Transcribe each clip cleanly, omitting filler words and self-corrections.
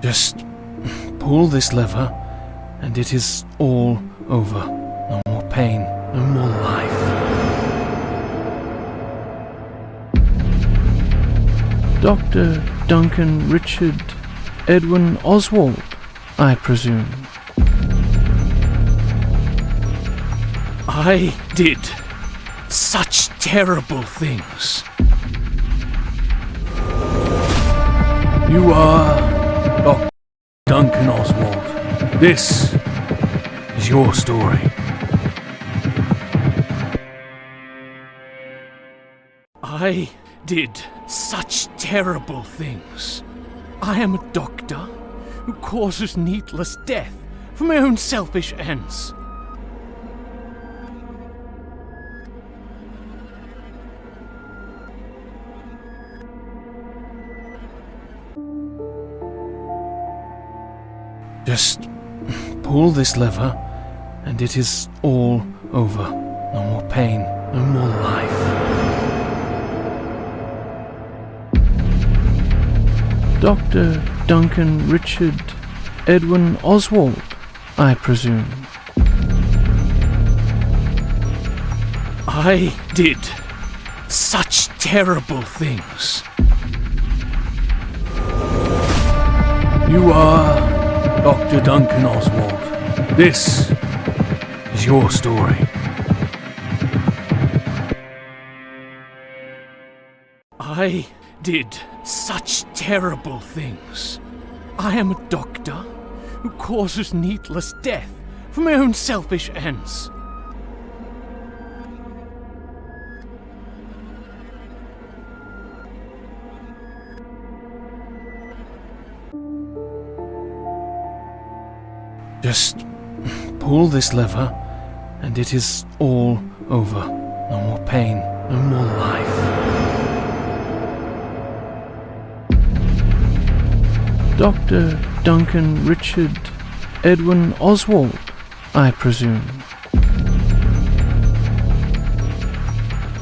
Just pull this lever, and it is all over. No more pain, no more life. Dr. Duncan Richard Edwin-Oswald, I presume. I did such terrible things. You are Dr. Duncan Oswald. This is your story. I did such terrible things. I am a doctor who causes needless death for my own selfish ends. Just pull this lever, and it is all over. No more pain, no more life. Dr. Duncan Richard Edwin-Oswald, I presume. I did such terrible things. You are Dr. Duncan Oswald. This is your story. I did such terrible things. I am a doctor who causes needless death for my own selfish ends. Just pull this lever, and it is all over. No more pain, no more life. Dr. Duncan Richard Edwin-Oswald, I presume.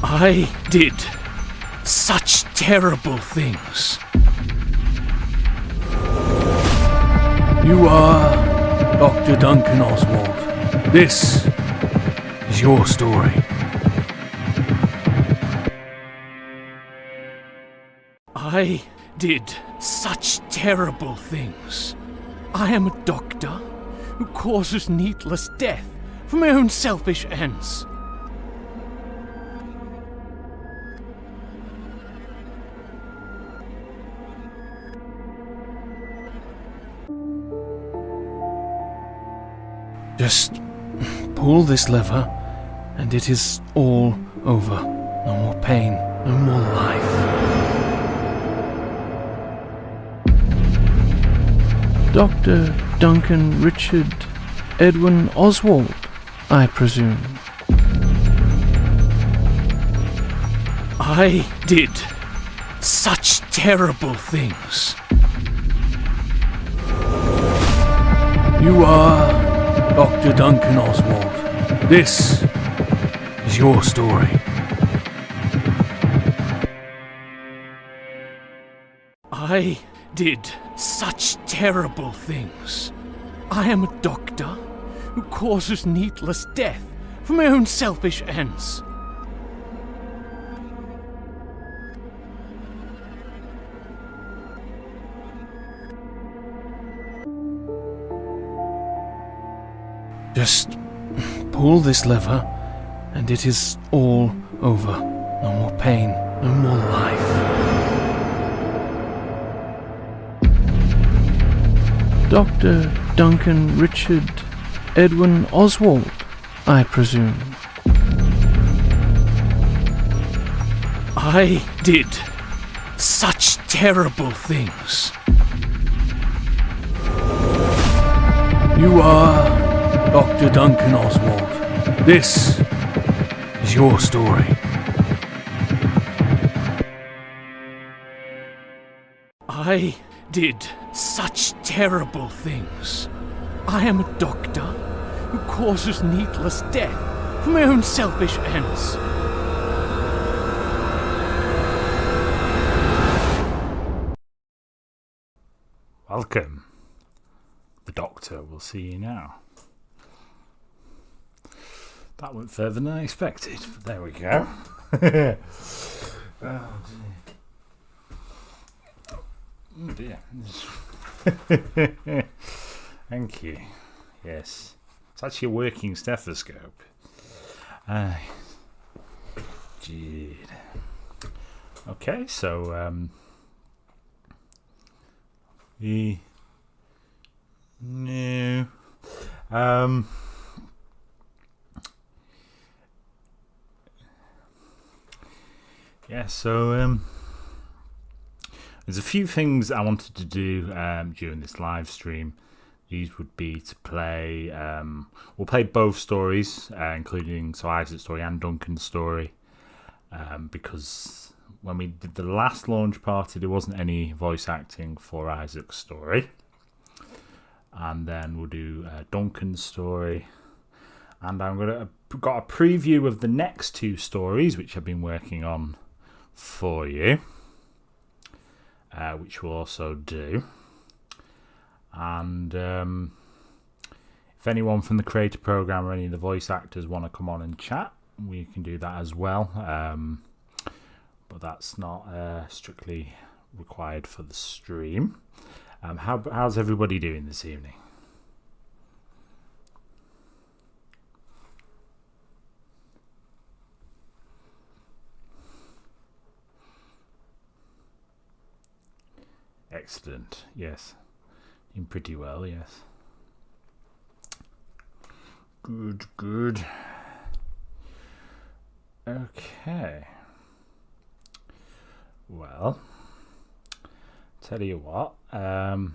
I did such terrible things. You are Dr. Duncan Oswald. This is your story. I did such terrible things. I am a doctor who causes needless death for my own selfish ends. Just pull this lever, and it is all over. No more pain, no more life. Dr. Duncan Richard Edwin-Oswald, I presume. I did such terrible things. You are Dr. Duncan Oswald. This is your story. I did such terrible things. I am a doctor who causes needless death for my own selfish ends. Just pull this lever, and it is all over. No more pain, no more life. Dr. Duncan Richard Edwin-Oswald, I presume. I did such terrible things. You are Dr. Duncan Oswald. This is your story. I did such terrible things. I am a doctor who causes needless death for my own selfish ends. Welcome the Doctor will see you now. That went further than I expected. But there we go. Oh dear. Thank you. Yes. It's actually a working stethoscope. Gee. Okay, so no. Yeah, so there's a few things I wanted to do during this live stream. These would be to play. We'll play both stories, including Isaac's story and Duncan's story, because when we did the last launch party, there wasn't any voice acting for Isaac's story. And then we'll do Duncan's story, and got a preview of the next two stories, which I've been working on for you, which we'll also do. And if anyone from the creator program or any of the voice actors want to come on and chat, we can do that as well, but that's not strictly required for the stream. How's everybody doing this evening? Excellent. Yes. Doing pretty well, yes. Good. Okay. Well, tell you what, I'll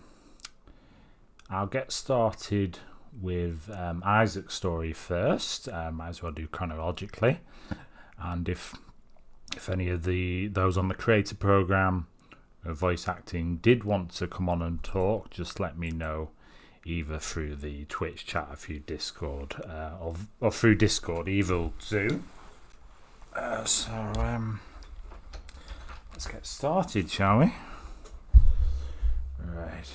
get started with Isaac's story first. Might as well do chronologically. And if any of those on the creator program voice acting did want to come on and talk, just let me know, either through the Twitch chat or through Discord, or through Discord, either will do. So let's get started, shall we? Right.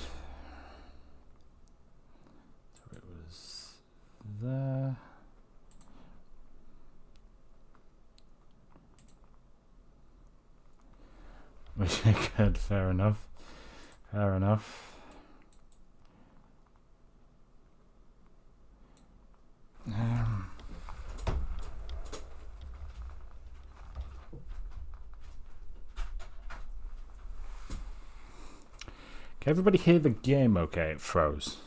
So it was there. Which I could. Fair enough. Can everybody hear the game okay? It froze.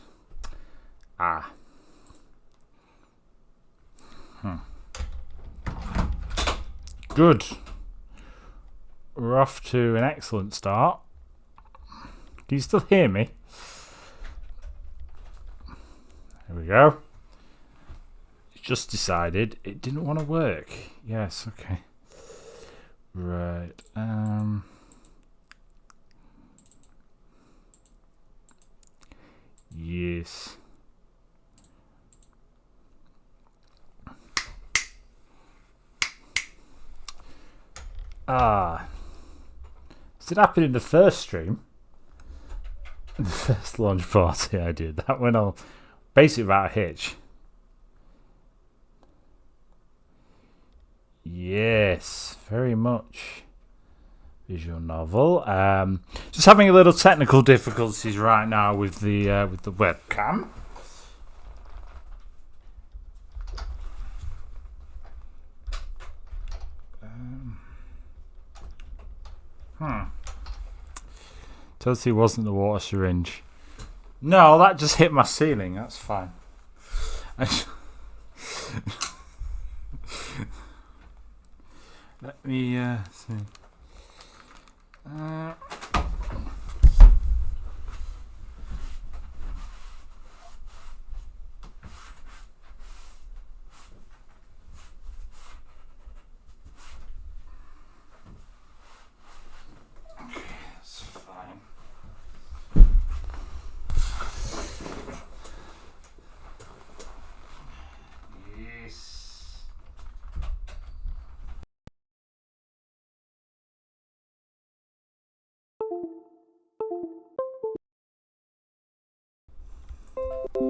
Good. We're off to an excellent start. Can you still hear me? There we go. It's just decided it didn't want to work. Yes, okay. Right. Yes. Did it happen in the first stream? The first launch party I did. That went on basically without a hitch. Yes, very much. Visual novel. Just having a little technical difficulties right now with the webcam. Totally wasn't the water syringe. No, that just hit my ceiling. That's fine. Let me see. Come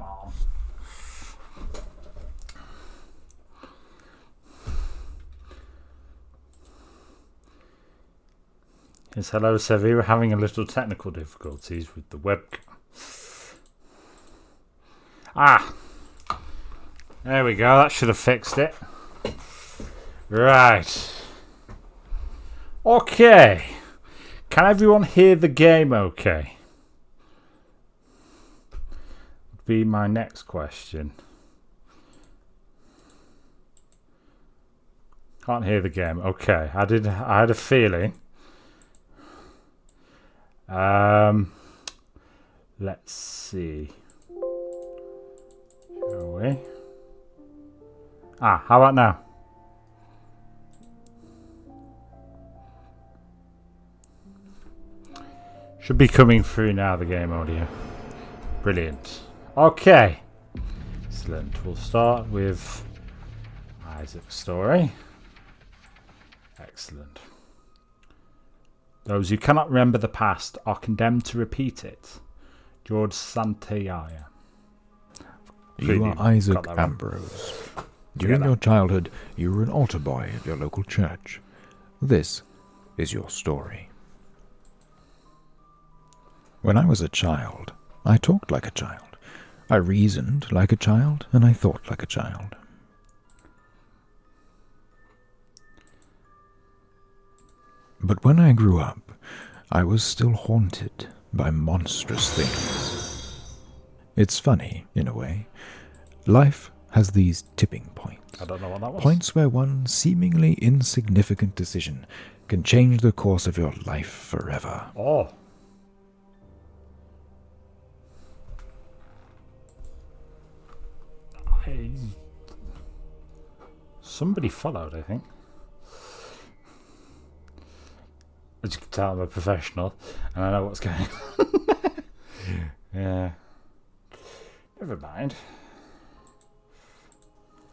on. Yes, hello, Sevi. We're having a little technical difficulties with the webcam. Ah! There we go. That should have fixed it. Right. Okay. Can everyone hear the game okay? Would be my next question. Can't hear the game. Okay. I had a feeling. Let's see. Shall we? How about now? Should be coming through now, the game audio. Brilliant. Okay. Excellent. We'll start with Isaac's story. Excellent. Those who cannot remember the past are condemned to repeat it. George Santayana. You are Isaac Ambrose. During your childhood, you were an altar boy at your local church. This is your story. When I was a child, I talked like a child. I reasoned like a child, and I thought like a child. But when I grew up, I was still haunted by monstrous things. It's funny, in a way. Life has these tipping points. I don't know what that was. Points where one seemingly insignificant decision can change the course of your life forever. Oh. Somebody followed, I think. As you can tell, I'm a professional and I know what's going on. Yeah. Never mind.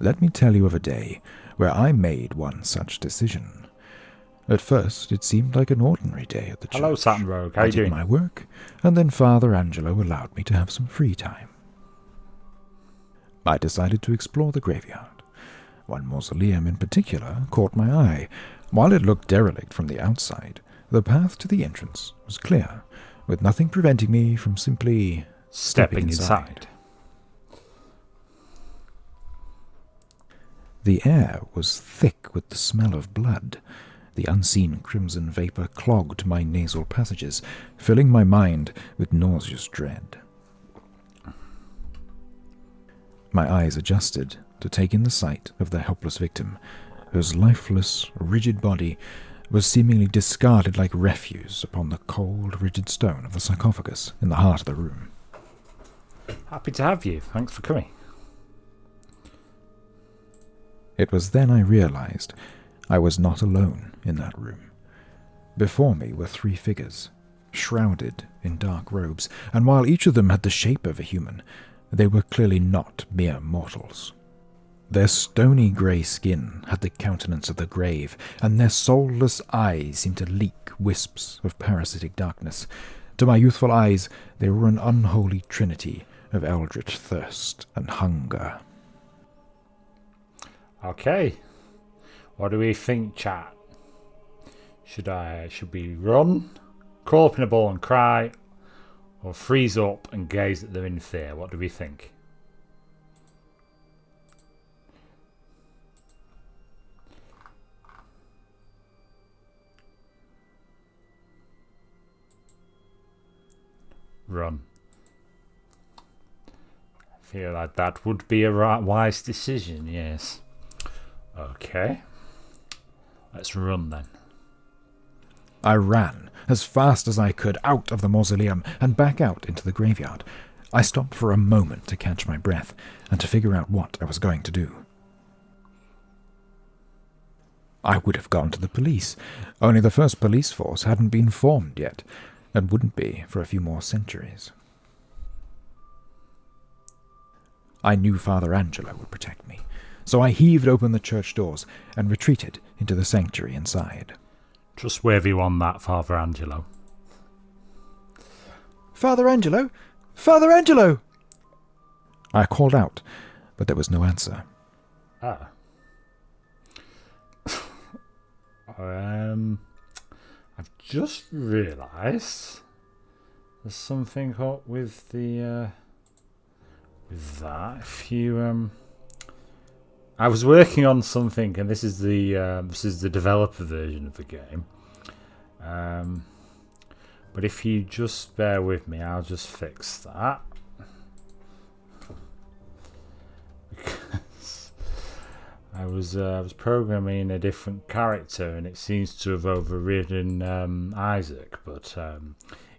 Let me tell you of a day where I made one such decision. At first, it seemed like an ordinary day at the church. Hello, Saturn Rogue. How I you doing? did my work, and then Father Angelo allowed me to have some free time. I decided to explore the graveyard. One mausoleum in particular caught my eye. While it looked derelict from the outside, the path to the entrance was clear, with nothing preventing me from simply stepping inside. The air was thick with the smell of blood. The unseen crimson vapor clogged my nasal passages, filling my mind with nauseous dread. My eyes adjusted to take in the sight of the helpless victim, whose lifeless, rigid body was seemingly discarded like refuse upon the cold, rigid stone of the sarcophagus in the heart of the room. Happy to have you. Thanks for coming. It was then I realized I was not alone in that room. Before me were three figures, shrouded in dark robes, and while each of them had the shape of a human, they were clearly not mere mortals. Their stony grey skin had the countenance of the grave, and their soulless eyes seemed to leak wisps of parasitic darkness. To my youthful eyes, they were an unholy trinity of eldritch thirst and hunger. Okay. What do we think, chat? Should we run, crawl up in a ball and cry, or freeze up and gaze at them in fear? What do we think? Run. I feel like that would be a wise decision, yes. Okay. Let's run then. I ran as fast as I could out of the mausoleum and back out into the graveyard. I stopped for a moment to catch my breath and to figure out what I was going to do. I would have gone to the police, only the first police force hadn't been formed yet, and wouldn't be for a few more centuries. I knew Father Angelo would protect me, so I heaved open the church doors and retreated into the sanctuary inside. Just wave you on that, Father Angelo. Father Angelo! Father Angelo! I called out, but there was no answer. I've just realised there's something up with the with that. If you I was working on something, and this is the developer version of the game. But if you just bear with me, I'll just fix that. Because I was programming a different character, and it seems to have overridden Isaac, but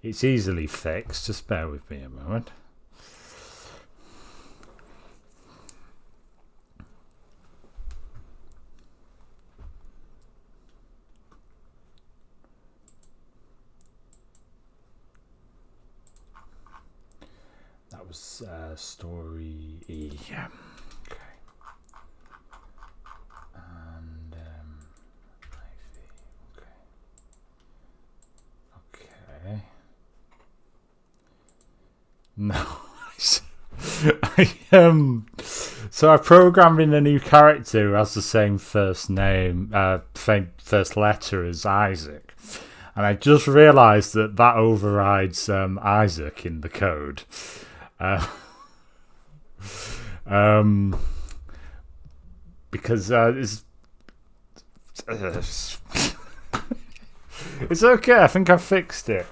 it's easily fixed. Just bear with me a moment. That was story E. Yeah. Okay. And okay. No. So I programmed in a new character who has the same first name, same first letter as Isaac, and I just realised that overrides Isaac in the code. Because it's okay. I think I fixed it.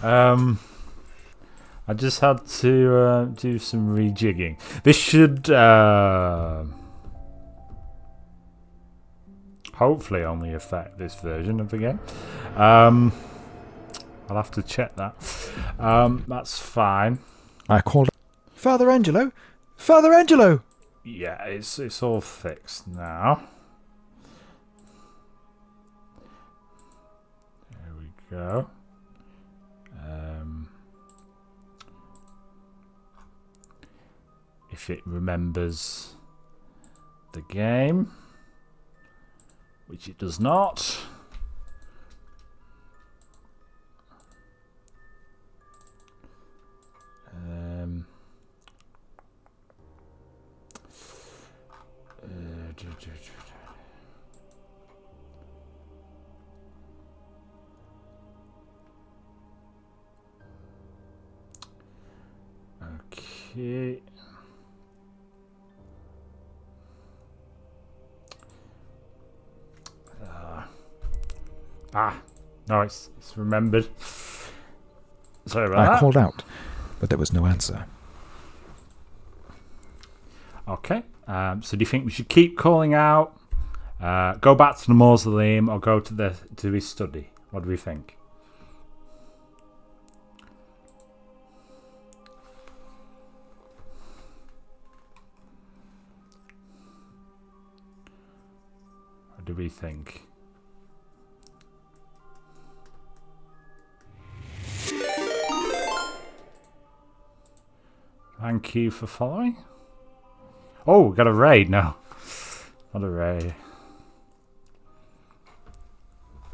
I just had to do some rejigging. This should hopefully only affect this version of the game. I'll have to check that. That's fine. I called, Father Angelo! Father Angelo! Yeah, it's all fixed now. There we go. If it remembers the game, which it does not. Okay. No, it's remembered. Sorry about that. I called out, but there was no answer. Okay. So do you think we should keep calling out, go back to the mausoleum, or go to his study? What do we think? What do we think? Thank you for following. Oh, we got a raid now. Not a raid.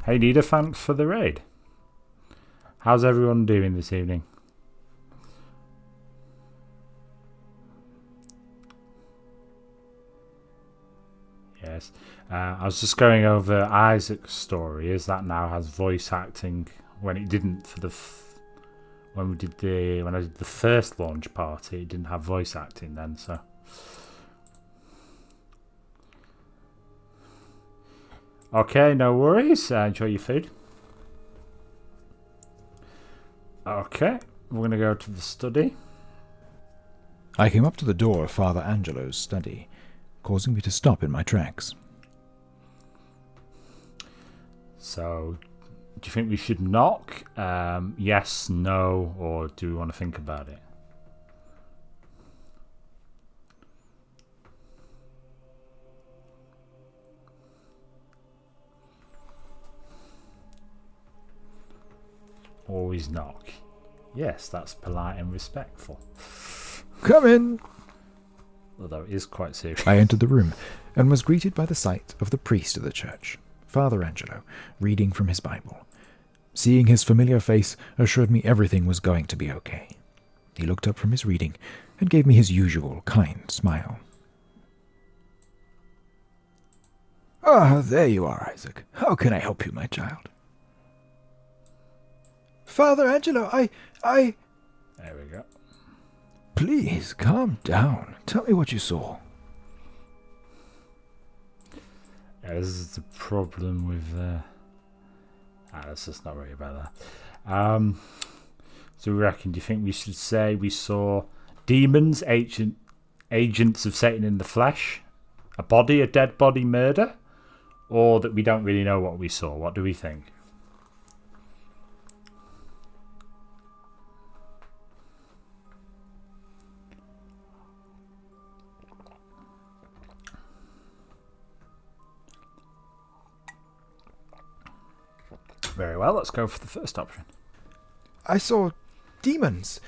Hey, Nita, thanks for the raid. How's everyone doing this evening? Yes. I was just going over Isaac's story. Is that now has voice acting when it didn't for the when I did the first launch party? It didn't have voice acting then, so. Okay, no worries. Enjoy your food. Okay, we're going to go to the study. I came up to the door of Father Angelo's study, causing me to stop in my tracks. So, do you think we should knock? Yes, no, or do we want to think about it? Always knock. Yes, that's polite and respectful. Come in! although it is quite serious. I entered the room and was greeted by the sight of the priest of the church, Father Angelo, reading from his Bible. Seeing his familiar face assured me everything was going to be okay. He looked up from his reading and gave me his usual kind smile. "Ah, there you are, Isaac. How can I help you, my child?" "Father Angelo, I... There we go. Please, calm down. Tell me what you saw." Yeah, this is the problem with... let's just not worry about that. So we reckon, do you think we should say we saw demons, agents of Satan in the flesh, a dead body murder, or that we don't really know what we saw? What do we think? Very well, let's go for the first option. "I saw demons,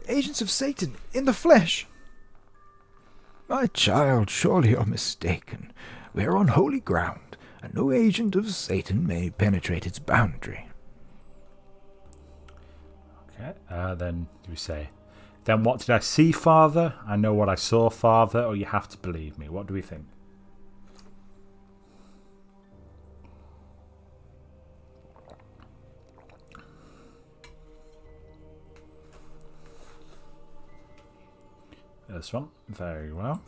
agents of Satan, in the flesh." "My child, surely you're mistaken. We are on holy ground, and no agent of Satan may penetrate its boundary." Okay, then we say, "Then what did I see, Father? I know what I saw, Father, or you have to believe me." What do we think? This one, very well.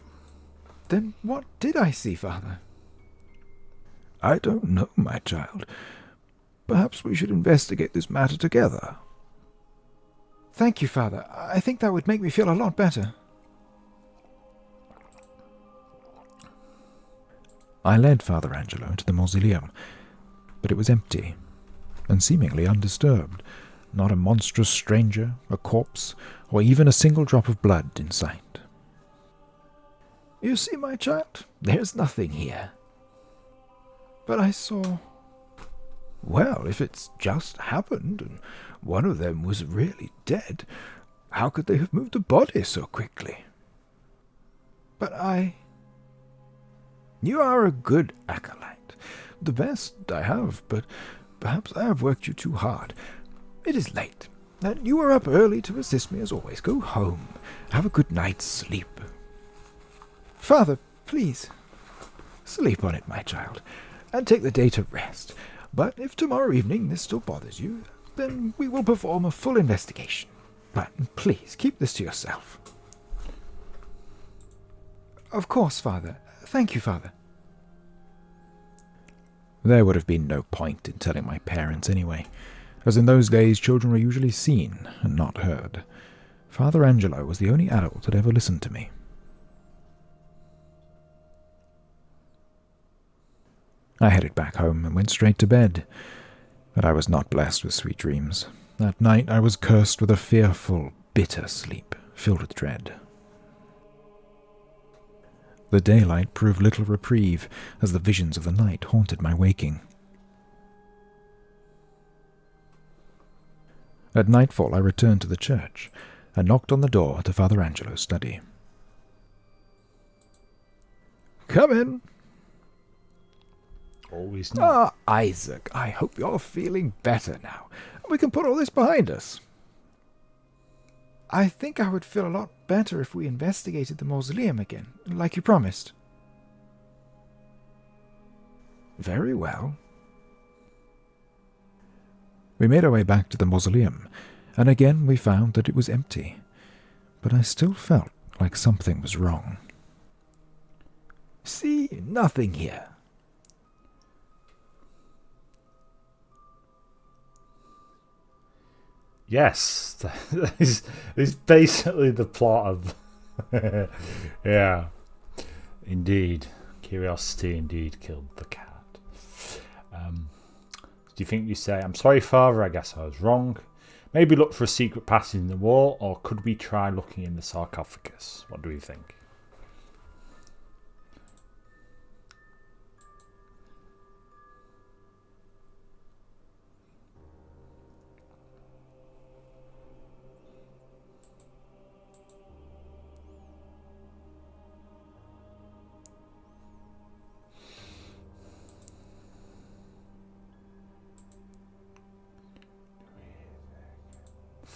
"Then what did I see, Father?" "I don't know, my child. Perhaps we should investigate this matter together." "Thank you, Father. I think that would make me feel a lot better." I led Father Angelo into the mausoleum, but it was empty and seemingly undisturbed. Not a monstrous stranger, a corpse, or even a single drop of blood in sight. "You see, my child, there's nothing here." "But I saw..." "Well, if it's just happened, and one of them was really dead, how could they have moved the body so quickly?" "But You are a good acolyte. The best I have, but perhaps I have worked you too hard. It is late, and you were up early to assist me as always. Go home. Have a good night's sleep." "Father, please." "Sleep on it, my child, and take the day to rest. But if tomorrow evening this still bothers you, then we will perform a full investigation. But please keep this to yourself." "Of course, Father. Thank you, Father." There would have been no point in telling my parents anyway, as in those days children were usually seen and not heard. Father Angelo was the only adult that ever listened to me. I headed back home and went straight to bed, but I was not blessed with sweet dreams. That night I was cursed with a fearful, bitter sleep, filled with dread. The daylight proved little reprieve, as the visions of the night haunted my waking. At nightfall I returned to the church, and knocked on the door to Father Angelo's study. "Come in." Always not. Isaac, I hope you're feeling better now. We can put all this behind us." "I think I would feel a lot better if we investigated the mausoleum again, like you promised." "Very well." We made our way back to the mausoleum, and again we found that it was empty, but I still felt like something was wrong. "See, nothing here." Yes, that is basically the plot of... Yeah, indeed. Curiosity indeed killed the cat. Do you think you say, "I'm sorry, Father, I guess I was wrong. Maybe look for a secret passage in the wall, or could we try looking in the sarcophagus?" What do you think?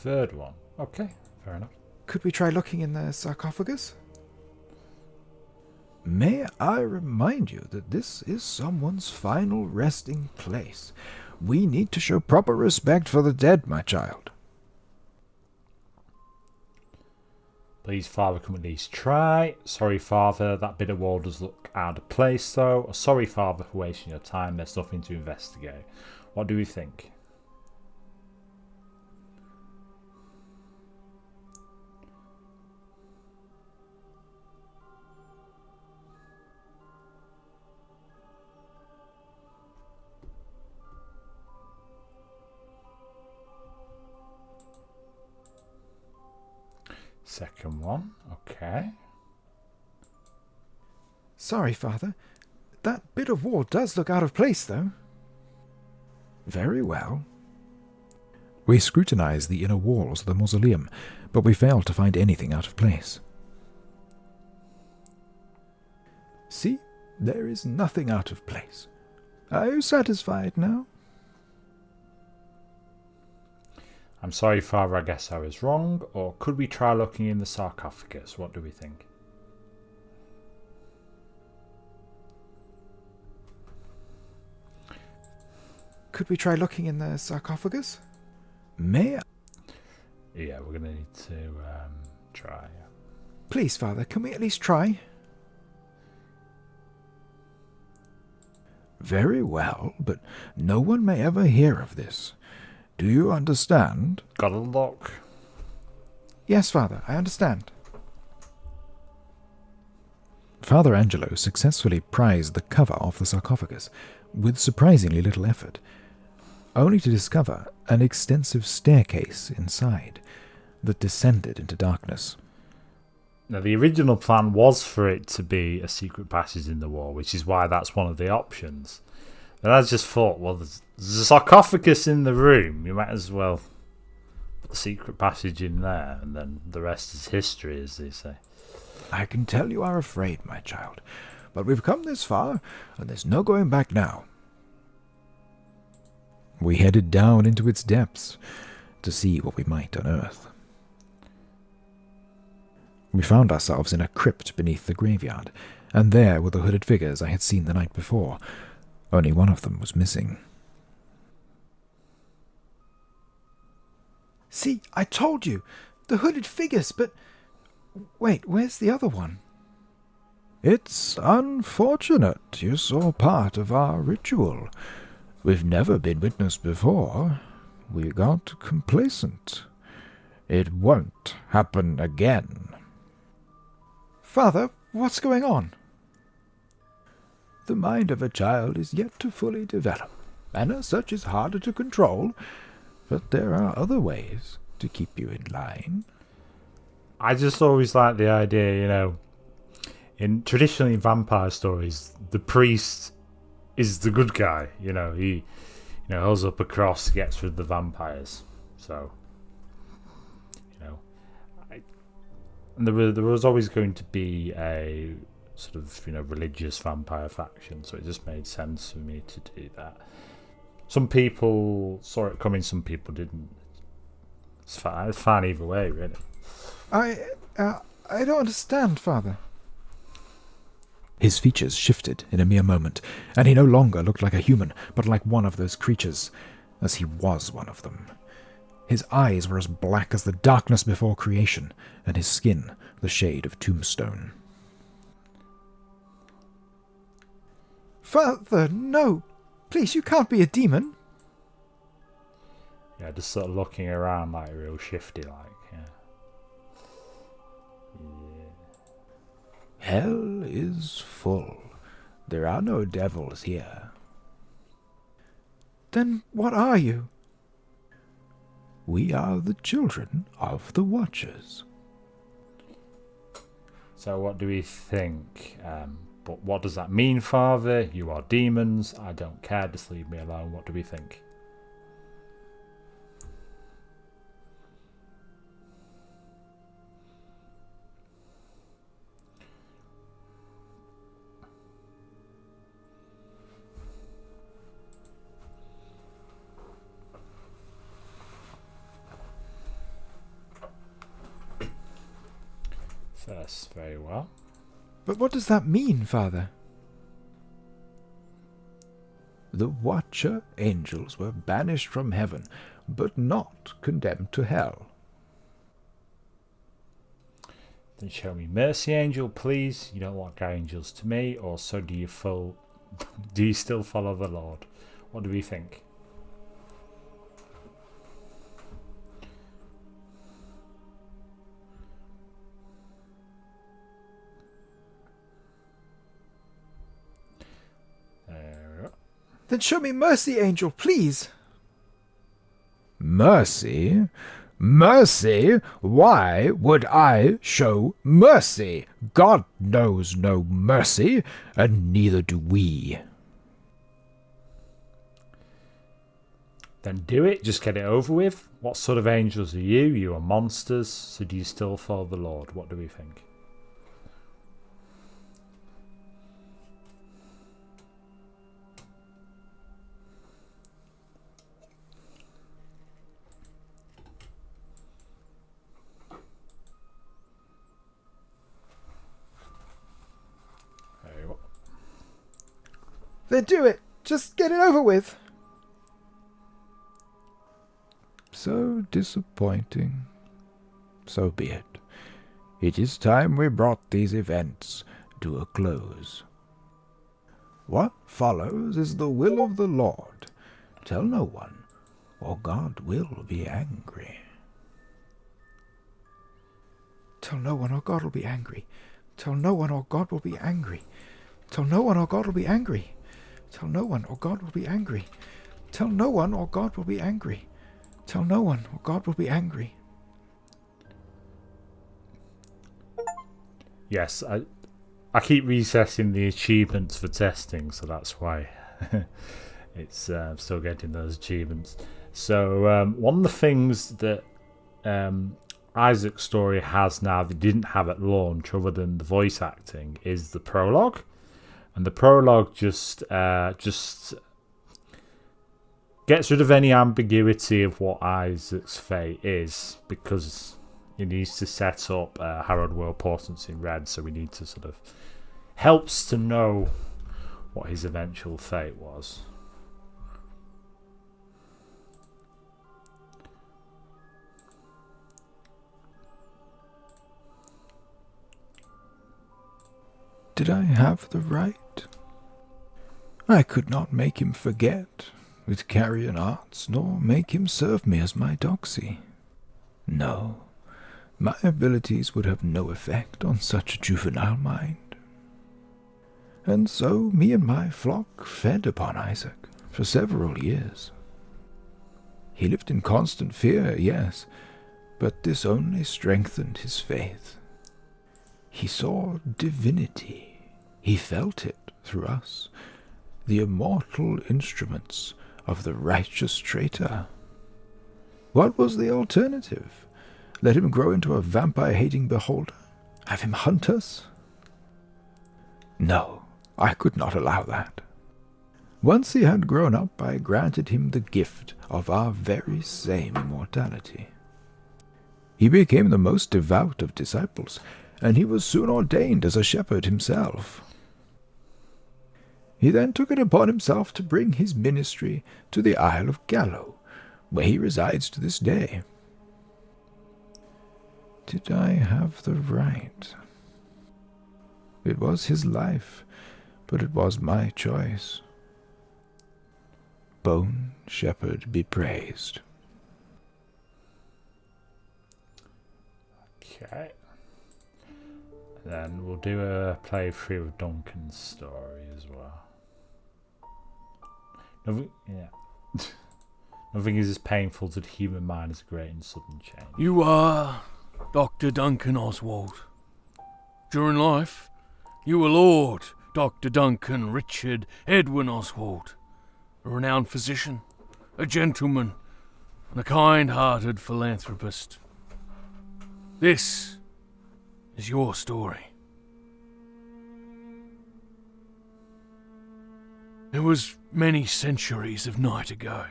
third one. Okay, fair enough. Could we try looking in the sarcophagus? May I remind you that this is someone's final resting place. We need to show proper respect for the dead, my child. Please, Father, come at least try. Sorry, Father, that bit of wall does look out of place, though. Sorry, Father, for wasting your time. There's nothing to investigate. What do we think? Second one, okay. Sorry, Father. That bit of wall does look out of place, though. Very well. We scrutinized the inner walls of the mausoleum, but we failed to find anything out of place. See, there is nothing out of place. Are you satisfied now? I'm sorry, Father, I guess I was wrong. Or could we try looking in the sarcophagus? What do we think? Could we try looking in the sarcophagus? May I? Yeah, we're going to need to try. Please, Father, can we at least try? Very well, but no one may ever hear of this. Do you understand? Got a look. Yes, Father, I understand. Father Angelo successfully prized the cover off the sarcophagus, with surprisingly little effort, only to discover an extensive staircase inside that descended into darkness. Now, the original plan was for it to be a secret passage in the wall, which is why that's one of the options. And I just thought, well, there's a sarcophagus in the room. You might as well put the secret passage in there, and then the rest is history, as they say. I can tell you are afraid, my child, but we've come this far, and there's no going back now. We headed down into its depths to see what we might unearth. We found ourselves in a crypt beneath the graveyard, and there were the hooded figures I had seen the night before. Only one of them was missing. See, I told you! The hooded figures, but... Wait, where's the other one? It's unfortunate you saw part of our ritual. We've never been witnessed before. We got complacent. It won't happen again. Father, what's going on? The mind of a child is yet to fully develop, and as such is harder to control, but there are other ways to keep you in line. I just always like the idea, in traditionally vampire stories, the priest is the good guy. He holds up a cross, gets rid of the vampires. So, and there was always going to be a sort of religious vampire faction, so it just made sense for me to do that. Some people saw it coming, some people didn't. It's fine either way, really. I don't understand, Father. His features shifted in a mere moment, and he no longer looked like a human, but like one of those creatures, as he was one of them. His eyes were as black as the darkness before creation, and his skin the shade of tombstone. Father, no! Please, you can't be a demon! Yeah, just sort of looking around like real shifty, yeah. Hell is full. There are no devils here. Then what are you? We are the children of the Watchers. So what do we think? But what does that mean, Father? You are demons. I don't care. Just leave me alone. What do we think? First, very well. But what does that mean, Father? The Watcher angels were banished from heaven, but not condemned to hell. Then show me mercy, angel, please. You don't like angels to me, or so do you do you still follow the Lord? What do we think? Then show me mercy, angel, please. Mercy? Mercy? Why would I show mercy? God knows no mercy, and neither do we. Then do it, just get it over with. What sort of angels are you? You are monsters, so do you still follow the Lord? What do we think? Then do it. Just get it over with. So disappointing. So be it. It is time we brought these events to a close. What follows is the will of the Lord. Tell no one, or God will be angry. Tell no one, or God will be angry. Tell no one, or God will be angry. Tell no one, or God will be angry. Tell no one, or God will be angry. Tell no one, or God will be angry. Tell no one, or God will be angry. Yes, I keep recessing the achievements for testing, so that's why it's still getting those achievements. So one of the things that Isaac's story has now that didn't have at launch, other than the voice acting, is the prologue. And the prologue just gets rid of any ambiguity of what Isaac's fate is, because it needs to set up Harrowed World Portents in red, so we need to sort of helps to know what his eventual fate was. Did I have the right? I could not make him forget with carrion arts, nor make him serve me as my doxy. No, my abilities would have no effect on such a juvenile mind. And so me and my flock fed upon Isaac for several years. He lived in constant fear, yes, but this only strengthened his faith. He saw divinity. He felt it through us, the immortal instruments of the righteous traitor. What was the alternative? Let him grow into a vampire-hating beholder? Have him hunt us? No, I could not allow that. Once he had grown up, I granted him the gift of our very same immortality. He became the most devout of disciples, and he was soon ordained as a shepherd himself. He then took it upon himself to bring his ministry to the Isle of Gallo, where he resides to this day. Did I have the right? It was his life, but it was my choice. Bone Shepherd be praised. Okay. Then we'll do a playthrough of Duncan's story as well. Nothing is as painful to the human mind as a great and sudden change. You are Dr. Duncan Oswald. During life, you were Lord Dr. Duncan Richard Edwin-Oswald, a renowned physician, a gentleman, and a kind-hearted philanthropist. This is your story. It was many centuries of night ago,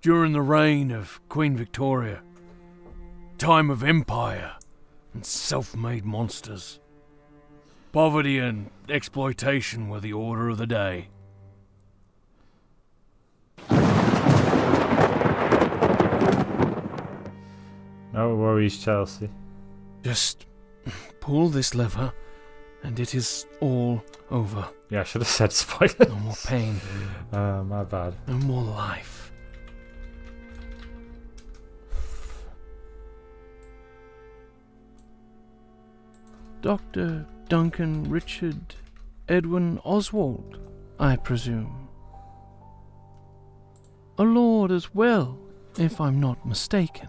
during the reign of Queen Victoria, time of empire and self-made monsters. Poverty and exploitation were the order of the day. No worries, Chelsea. Just pull this lever, and it is all over. Yeah, I should have said spoilers. No more pain. My bad. No more life. Dr. Duncan Richard Edwin-Oswald, I presume. A lord as well, if I'm not mistaken.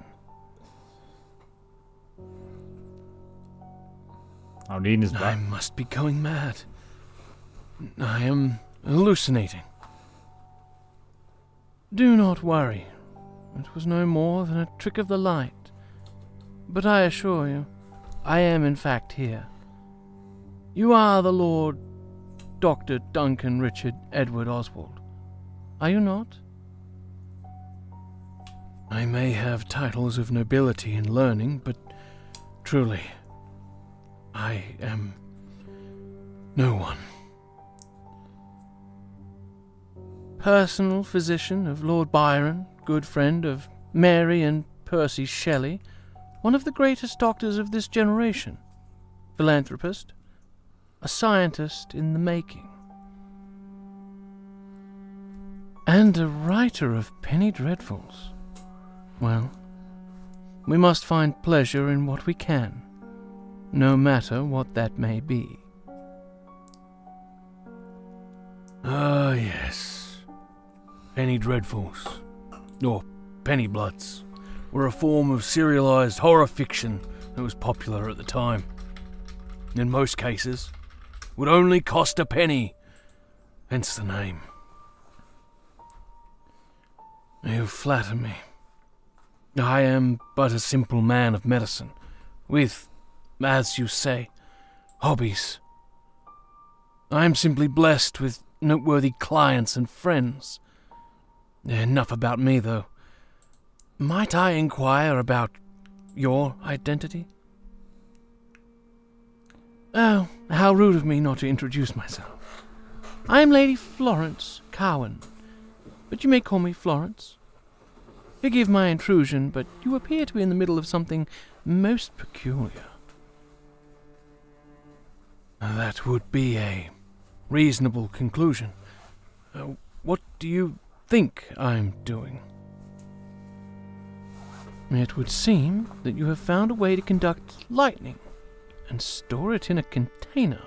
Oh, Nina's I back. must be going mad. I am hallucinating. Do not worry. It was no more than a trick of the light. But I assure you, I am in fact here. You are the Lord Dr. Duncan Richard Edwin-Oswald. Are you not? I may have titles of nobility and learning, but truly, I am no one. Personal physician of Lord Byron, good friend of Mary and Percy Shelley, one of the greatest doctors of this generation, philanthropist, a scientist in the making, and a writer of penny dreadfuls. Well, we must find pleasure in what we can, no matter what that may be. Ah, yes. Penny dreadfuls, or penny bloods, were a form of serialized horror fiction that was popular at the time. In most cases, would only cost a penny, hence the name. You flatter me. I am but a simple man of medicine, with, as you say, hobbies. I am simply blessed with noteworthy clients and friends. Enough about me, though. Might I inquire about your identity? Oh, how rude of me not to introduce myself. I am Lady Florence Cowan, but you may call me Florence. Forgive my intrusion, but you appear to be in the middle of something most peculiar. That would be a reasonable conclusion. What do you think I'm doing? It would seem that you have found a way to conduct lightning and store it in a container.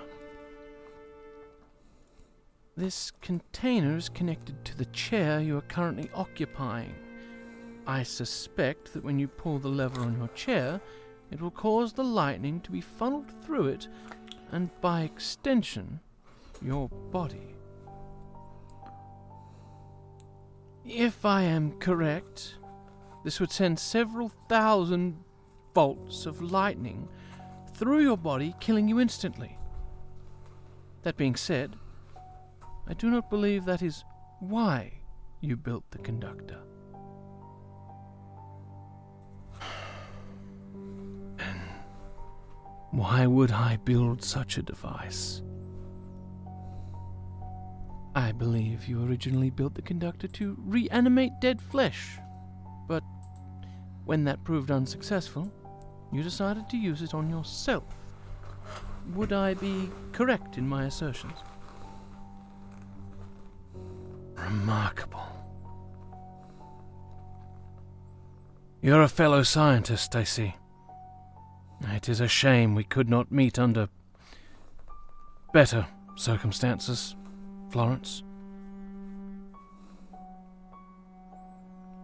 This container is connected to the chair you are currently occupying. I suspect that when you pull the lever on your chair, it will cause the lightning to be funneled through it, and by extension, your body. If I am correct, this would send several thousand bolts of lightning through your body, killing you instantly. That being said, I do not believe that is why you built the conductor. Then why would I build such a device? I believe you originally built the conductor to reanimate dead flesh, but when that proved unsuccessful, you decided to use it on yourself. Would I be correct in my assertions? Remarkable. You're a fellow scientist, I see. It is a shame we could not meet under better circumstances, Florence.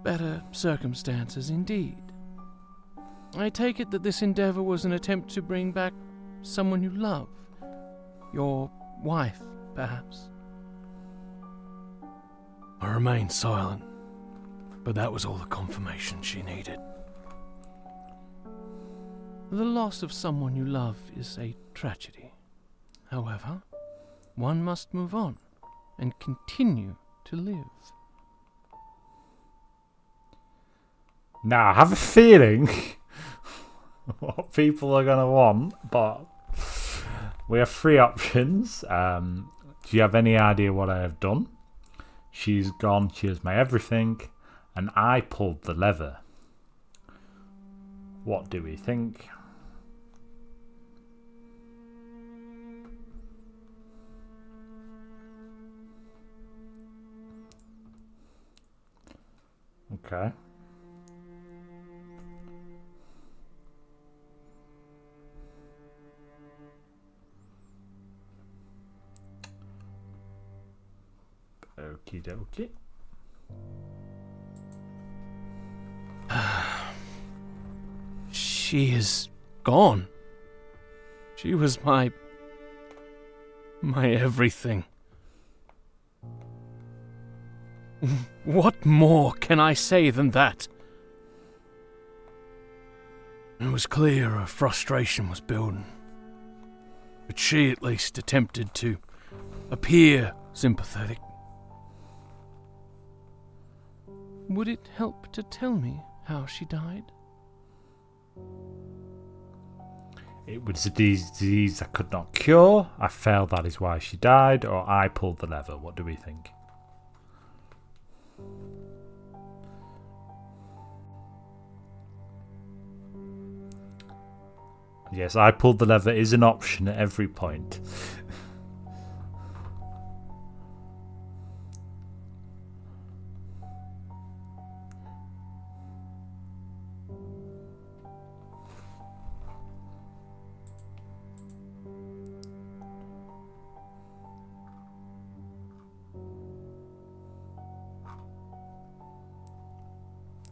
Better circumstances indeed. I take it that this endeavor was an attempt to bring back someone you love. Your wife, perhaps. I remained silent, but that was all the confirmation she needed. The loss of someone you love is a tragedy. However, one must move on and continue to live. Now, I have a feeling what people are going to want, but we have three options. Do you have any idea what I have done? She's gone, she is my everything, and I pulled the lever. What do we think? Okay. Okie dokie. She is gone. She was my everything. What more can I say than that? It was clear her frustration was building, but she at least attempted to appear sympathetic. Would it help to tell me how she died? It was a disease I could not cure. I felt that is why she died, or I pulled the lever. What do we think? Yes, I pulled the lever is an option at every point.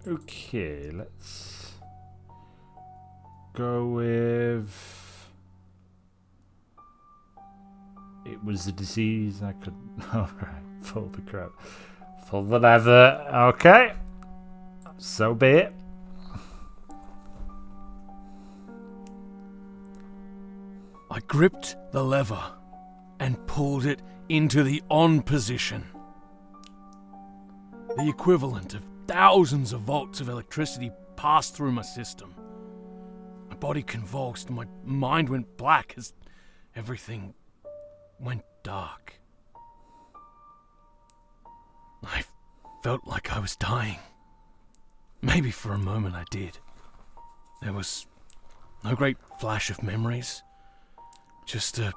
Okay, let's go with... It was a disease I could... Alright, pull the crap. Pull the lever. Okay. So be it. I gripped the lever and pulled it into the on position. The equivalent of thousands of volts of electricity passed through my system. My body convulsed, my mind went black as everything went dark. I felt like I was dying. Maybe for a moment I did. There was no great flash of memories, just a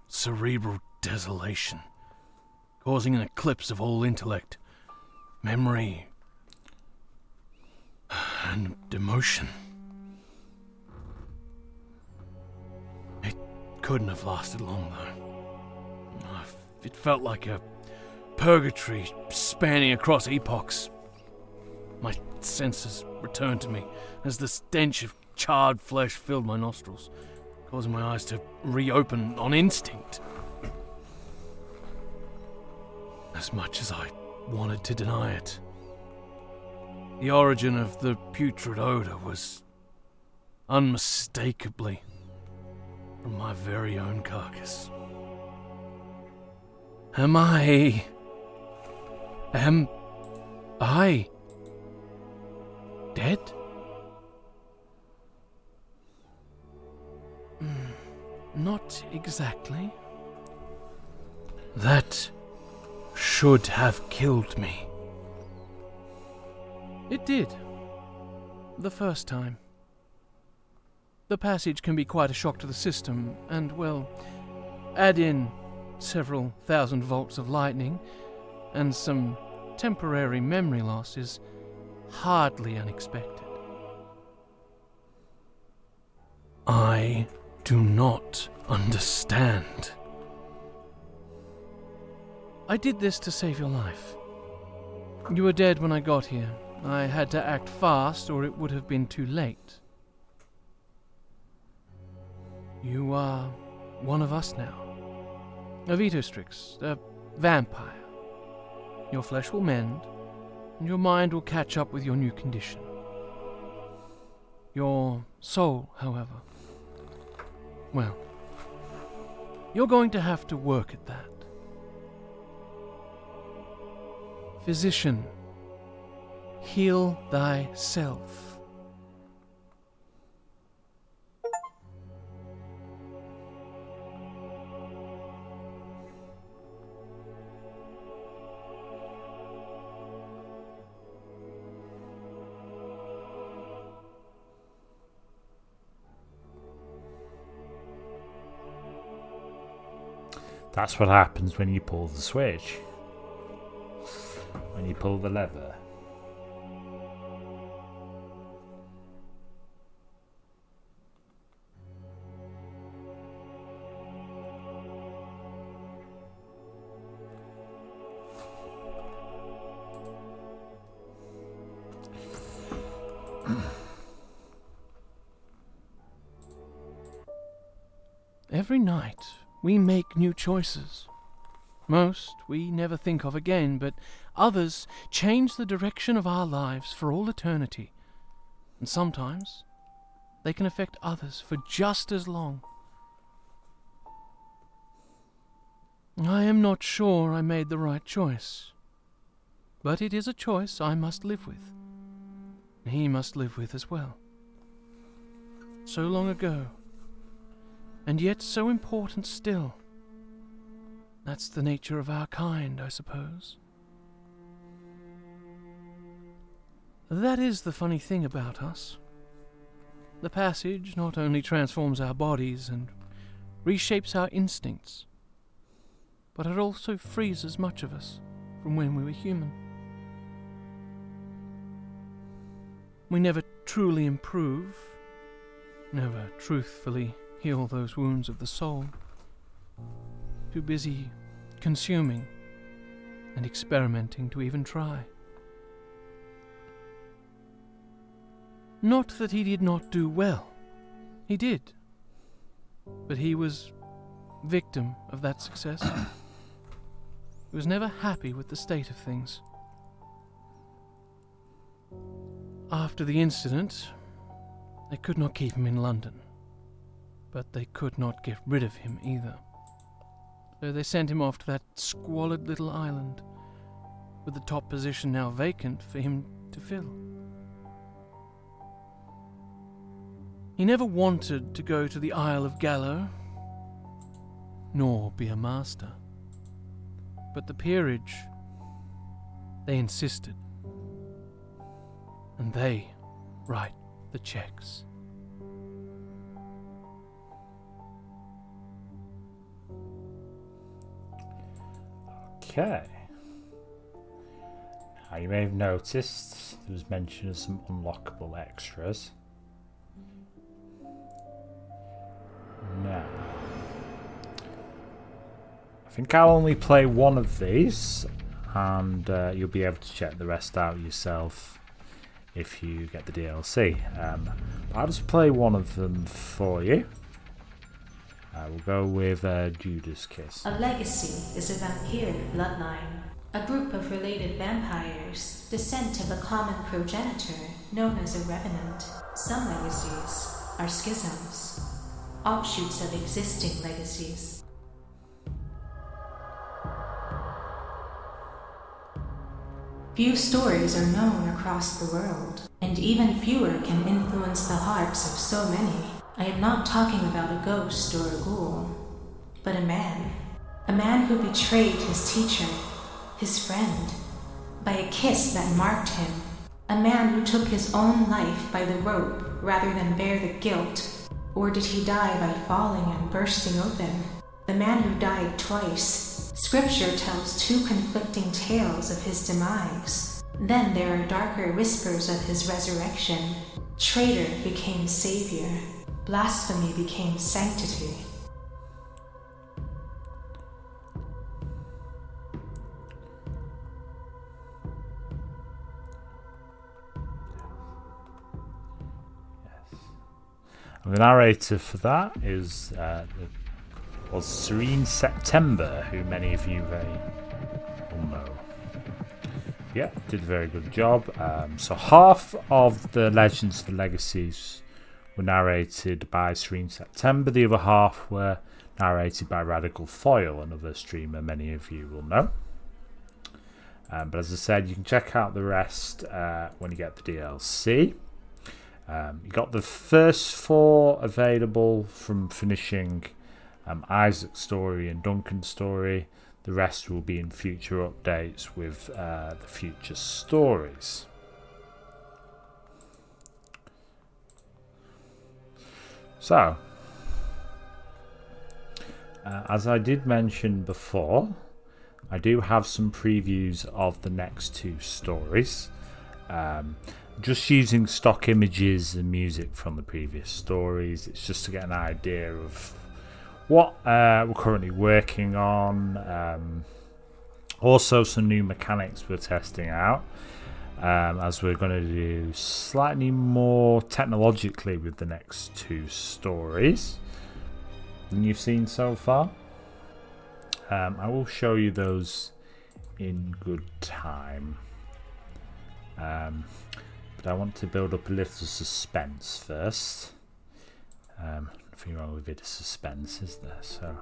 cerebral desolation, causing an eclipse of all intellect, memory, and emotion. It couldn't have lasted long, though. It felt like a purgatory spanning across epochs. My senses returned to me as the stench of charred flesh filled my nostrils, causing my eyes to reopen on instinct. As much as I wanted to deny it, the origin of the putrid odor was unmistakably from my very own carcass. Am I dead? Not exactly. That should have killed me. It did. The first time. The passage can be quite a shock to the system, and, well, add in several thousand volts of lightning and some temporary memory loss is hardly unexpected. I do not understand. I did this to save your life. You were dead when I got here. I had to act fast or it would have been too late. You are one of us now. A Vitostrix, a vampire. Your flesh will mend, and your mind will catch up with your new condition. Your soul, however, well, you're going to have to work at that. Physician, heal thyself. That's what happens when you pull the switch. When you pull the lever. Every night we make new choices. Most we never think of again, but others change the direction of our lives for all eternity. And sometimes they can affect others for just as long. I am not sure I made the right choice, but it is a choice I must live with. He must live with as well. So long ago, and yet so important still. That's the nature of our kind, I suppose. That is the funny thing about us. The passage not only transforms our bodies and reshapes our instincts, but it also freezes much of us from when we were human. We never truly improve, never truthfully heal those wounds of the soul. Too busy consuming and experimenting to even try. Not that he did not do well. He did. But he was victim of that success. He was never happy with the state of things. After the incident, they could not keep him in London, but they could not get rid of him either. So they sent him off to that squalid little island, with the top position now vacant for him to fill. He never wanted to go to the Isle of Gallo, nor be a master. But the peerage, they insisted. And they write the checks. Okay. Now you may have noticed there was mention of some unlockable extras. Now, I think I'll only play one of these, and you'll be able to check the rest out yourself if you get the DLC. But I'll just play one of them for you. We'll go with Judas Kiss. A legacy is a vampire bloodline, a group of related vampires, descent of a common progenitor known as a revenant. Some legacies are schisms, offshoots of existing legacies. Few stories are known across the world, and even fewer can influence the hearts of so many. I am not talking about a ghost or a ghoul, but a man who betrayed his teacher, his friend, by a kiss that marked him, a man who took his own life by the rope rather than bear the guilt. Or did he die by falling and bursting open? The man who died twice. Scripture tells two conflicting tales of his demise. Then there are darker whispers of his resurrection. Traitor became savior. Blasphemy became sanctity. The narrator for that was Serene September, who many of you will know. Yeah, did a very good job. So half of the Legends of the Legacies were narrated by Serene September. The other half were narrated by Radical Foil, another streamer many of you will know. But as I said, you can check out the rest when you get the DLC. You got the first 4 available from finishing Isaac's story and Duncan's story. The rest will be in future updates with the future stories. So, As I did mention before, I do have some previews of the next 2 stories. Just using stock images and music from the previous stories. It's just to get an idea of what we're currently working on. Also some new mechanics we're testing out, as we're going to do slightly more technologically with the next 2 stories than you've seen so far. I will show you those in good time, but I want to build up a little suspense first. Nothing wrong with a bit of suspense, is there? So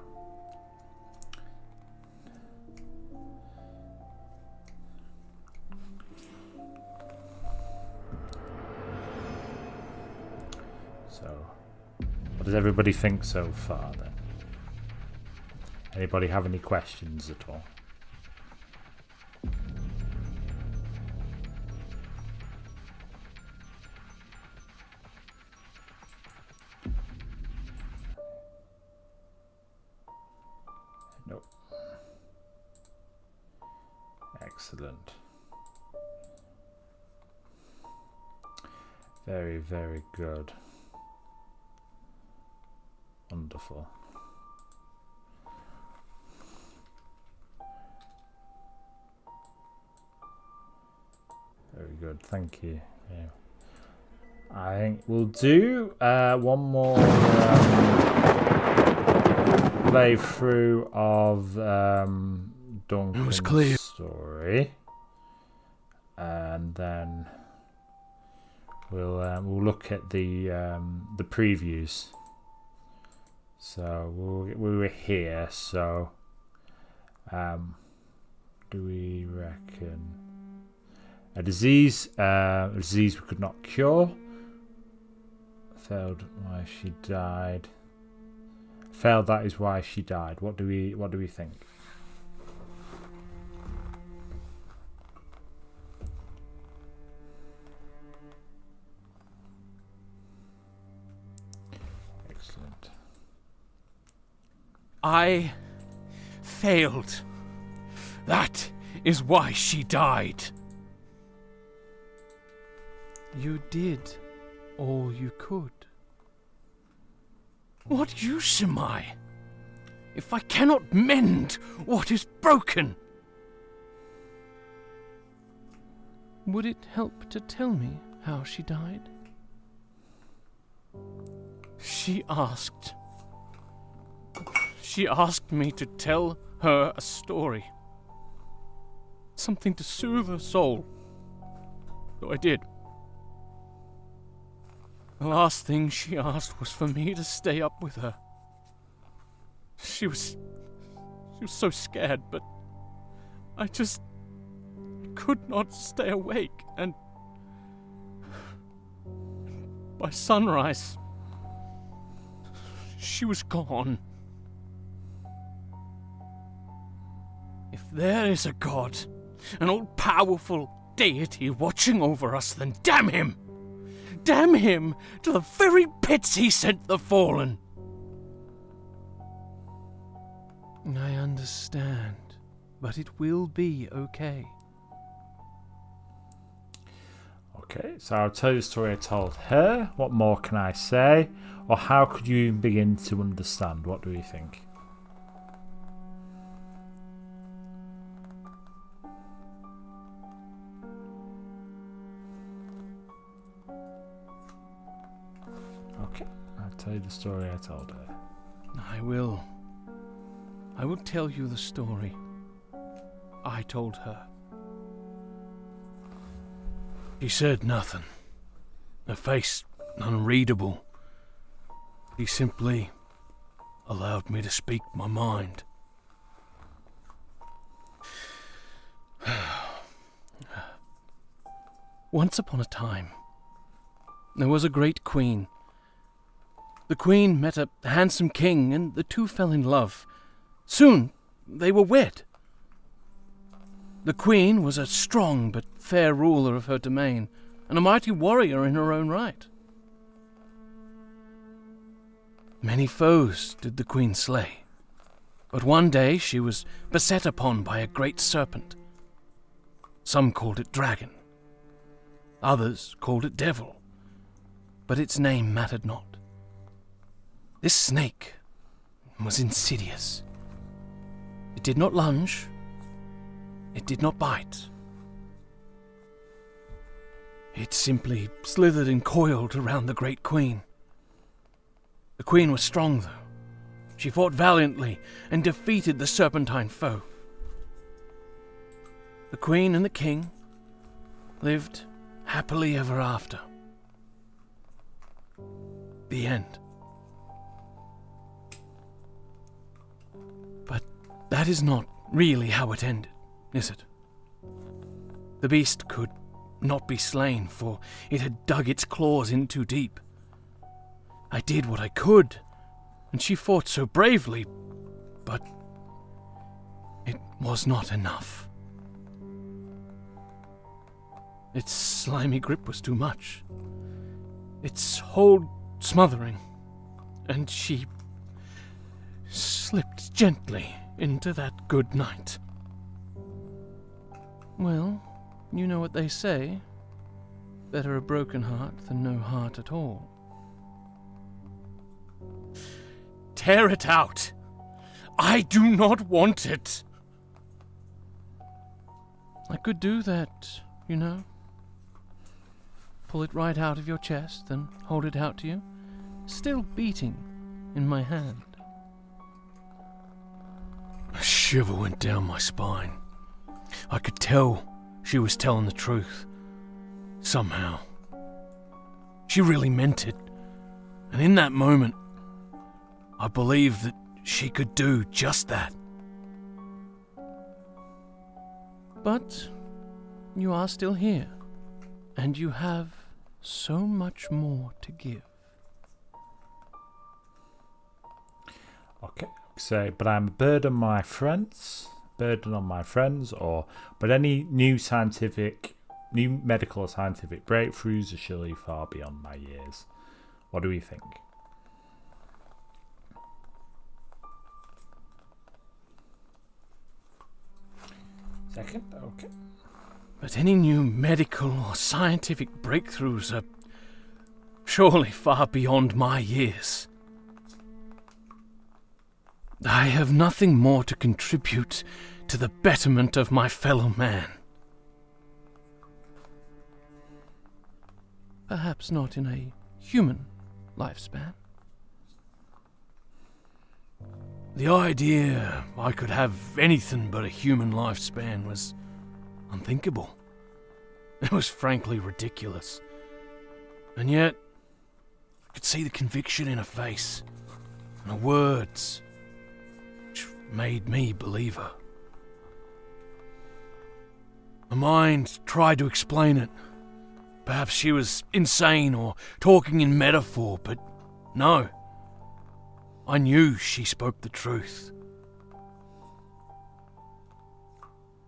what does everybody think so far then? Anybody have any questions at all? Nope. Excellent. Very, very good. Wonderful. Very good, thank you. Yeah. I think we'll do one more playthrough of Duncan's story, and then we'll look at the previews. So we were here. So do we reckon? A disease we could not cure. Failed why she died. Failed, that is why she died. What do we think? Excellent. I failed. That is why she died. You did all you could. What use am I, if I cannot mend what is broken? Would it help to tell me how she died? She asked me to tell her a story. Something to soothe her soul. So I did. The last thing she asked was for me to stay up with her. She was so scared, but I just could not stay awake, and by sunrise, she was gone. If there is a God, an all-powerful deity watching over us, then damn him! Damn him to the very pits he sent the fallen! I understand, but it will be okay. Okay, so I'll tell you the story I told her. What more can I say? Or how could you even begin to understand? What do you think? Okay, I'll tell you the story I told her. I will tell you the story I told her. She said nothing. Her face unreadable. She simply allowed me to speak my mind. Once upon a time, there was a great queen. The queen met a handsome king, and the two fell in love. Soon, they were wed. The queen was a strong but fair ruler of her domain, and a mighty warrior in her own right. Many foes did the queen slay, But one day she was beset upon by a great serpent. Some called it dragon. Others called it devil. But its name mattered not. This snake was insidious. It did not lunge. It did not bite. It simply slithered and coiled around the great queen. The queen was strong, though. She fought valiantly and defeated the serpentine foe. The queen and the king lived happily ever after. The end. But that is not really how it ended, is it? The beast could not be slain, for it had dug its claws in too deep. I did what I could, and she fought so bravely, but it was not enough. Its slimy grip was too much. Its hold smothering, and she slipped gently into that good night. Well, you know what they say. Better a broken heart than no heart at all. Tear it out! I do not want it! I could do that, you know. Pull it right out of your chest, then hold it out to you, still beating in my hand. A shiver went down my spine. I could tell she was telling the truth. Somehow. She really meant it. And in that moment, I believed that she could do just that. But you are still here, and you have so much more to give. Okay, so, but I'm a burden on my friends, but any new medical or scientific breakthroughs are surely far beyond my years. What do we think? Second, okay. But any new medical or scientific breakthroughs are surely far beyond my years. I have nothing more to contribute to the betterment of my fellow man. Perhaps not in a human lifespan. The idea I could have anything but a human lifespan was unthinkable. It was frankly ridiculous. And yet, I could see the conviction in her face, and her words, which made me believe her. My mind tried to explain it. Perhaps she was insane or talking in metaphor, but no. I knew she spoke the truth.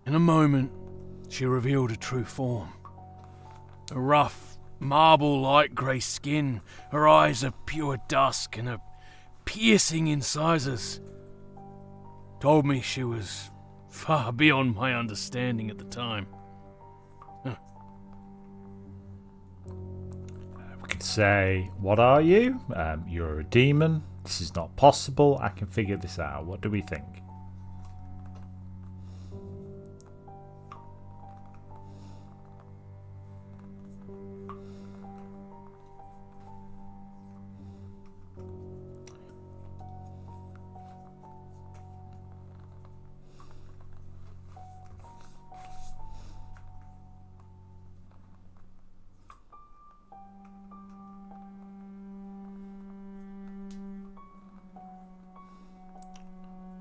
In a moment, she revealed her true form. A rough, marble-like grey skin, her eyes of pure dusk, and her piercing incisors told me she was far beyond my understanding at the time. We could say, what are you? You're a demon. This is not possible. I can figure this out. What do we think?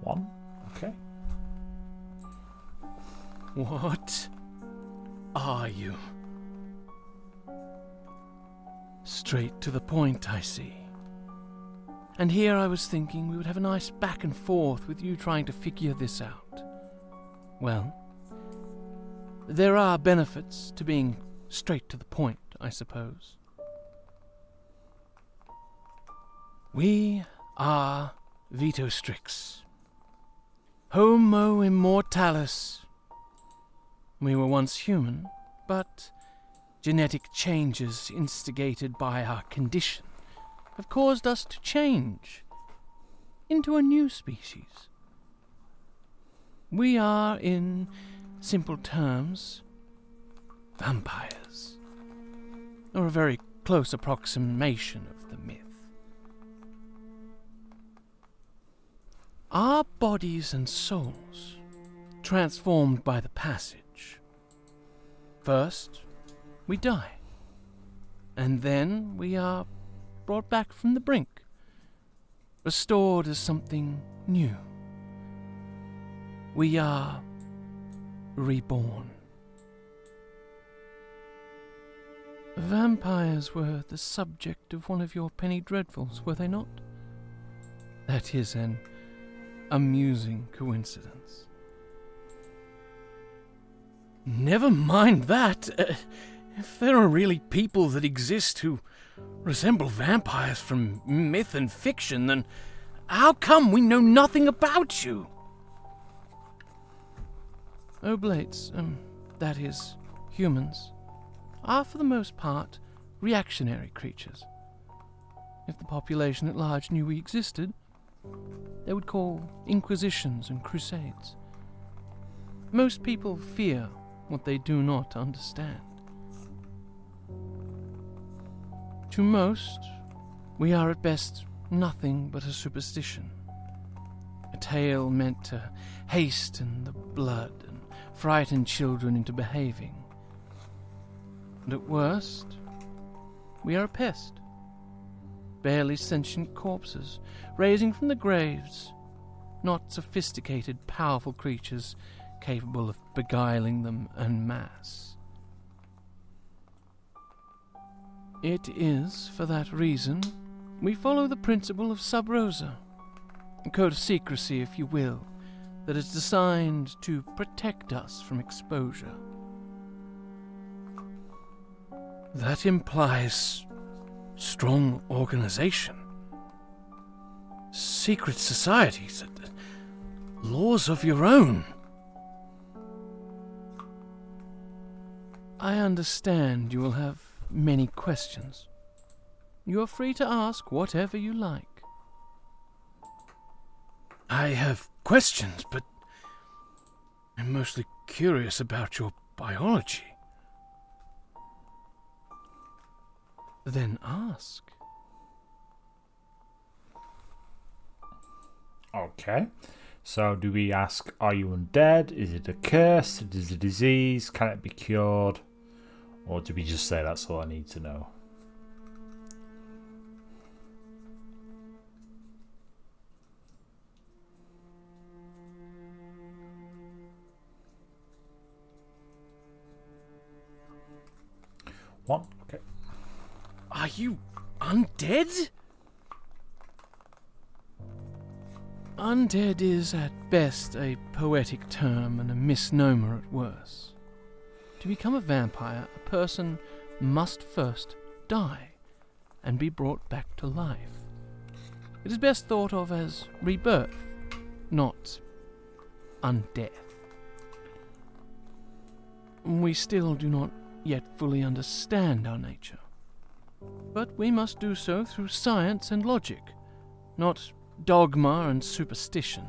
One. Okay. What are you? Straight to the point, I see. And here I was thinking we would have a nice back and forth with you trying to figure this out. Well, there are benefits to being straight to the point, I suppose. We are Veto Strix. Homo immortalis. We were once human, but genetic changes instigated by our condition have caused us to change into a new species. We are, in simple terms, vampires, or a very close approximation of the myth. Our bodies and souls, transformed by the passage. First, we die, and then we are brought back from the brink, restored as something new. We are reborn. Vampires were the subject of one of your penny dreadfuls, were they not? That is an amusing coincidence. Never mind that. If there are really people that exist who resemble vampires from myth and fiction, then how come we know nothing about you? Oblates, that is, humans, are for the most part reactionary creatures. If the population at large knew we existed, they would call inquisitions and crusades. Most people fear what they do not understand. To most, we are at best nothing but a superstition, a tale meant to hasten the blood and frighten children into behaving. And at worst, we are a pest, barely sentient corpses raising from the graves, not sophisticated, powerful creatures capable of beguiling them en masse. It is, for that reason, we follow the principle of sub rosa, a code of secrecy, if you will, that is designed to protect us from exposure. That implies strong organization, secret societies, laws of your own. I understand you will have many questions. You are free to ask whatever you like. I have questions, but I'm mostly curious about your biology. Then ask. Okay. So do we ask, are you undead? Is it a curse? Is it a disease? Can it be cured? Or do we just say that's all I need to know? What? Okay. Are you undead? Undead is at best a poetic term and a misnomer at worst. To become a vampire, a person must first die and be brought back to life. It is best thought of as rebirth, not undeath. We still do not yet fully understand our nature, but we must do so through science and logic, not dogma and superstition.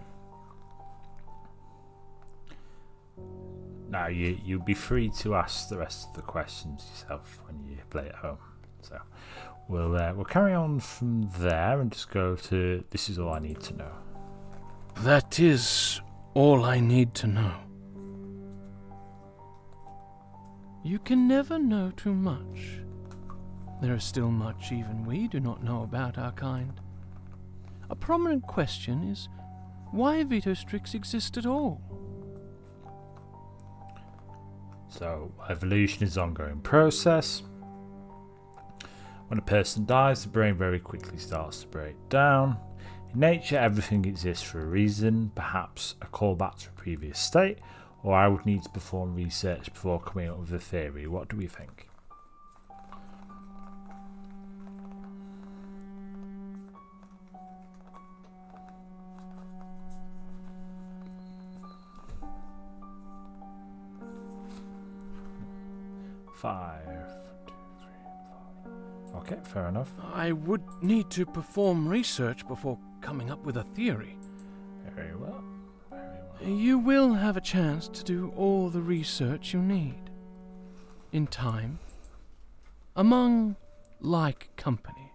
Now, you'll be free to ask the rest of the questions yourself when you play at home. So we'll carry on from there and just go to this is all I need to know. That is all I need to know. You can never know too much. There is still much even we do not know about our kind. A prominent question is why Vito Strix exist at all. So, evolution is an ongoing process. When a person dies, the brain very quickly starts to break down. In nature, everything exists for a reason, perhaps a callback to a previous state, or I would need to perform research before coming up with a theory. What do we think? 5. Okay, fair enough. I would need to perform research before coming up with a theory. Very well. Very well. You will have a chance to do all the research you need. In time. Among like company.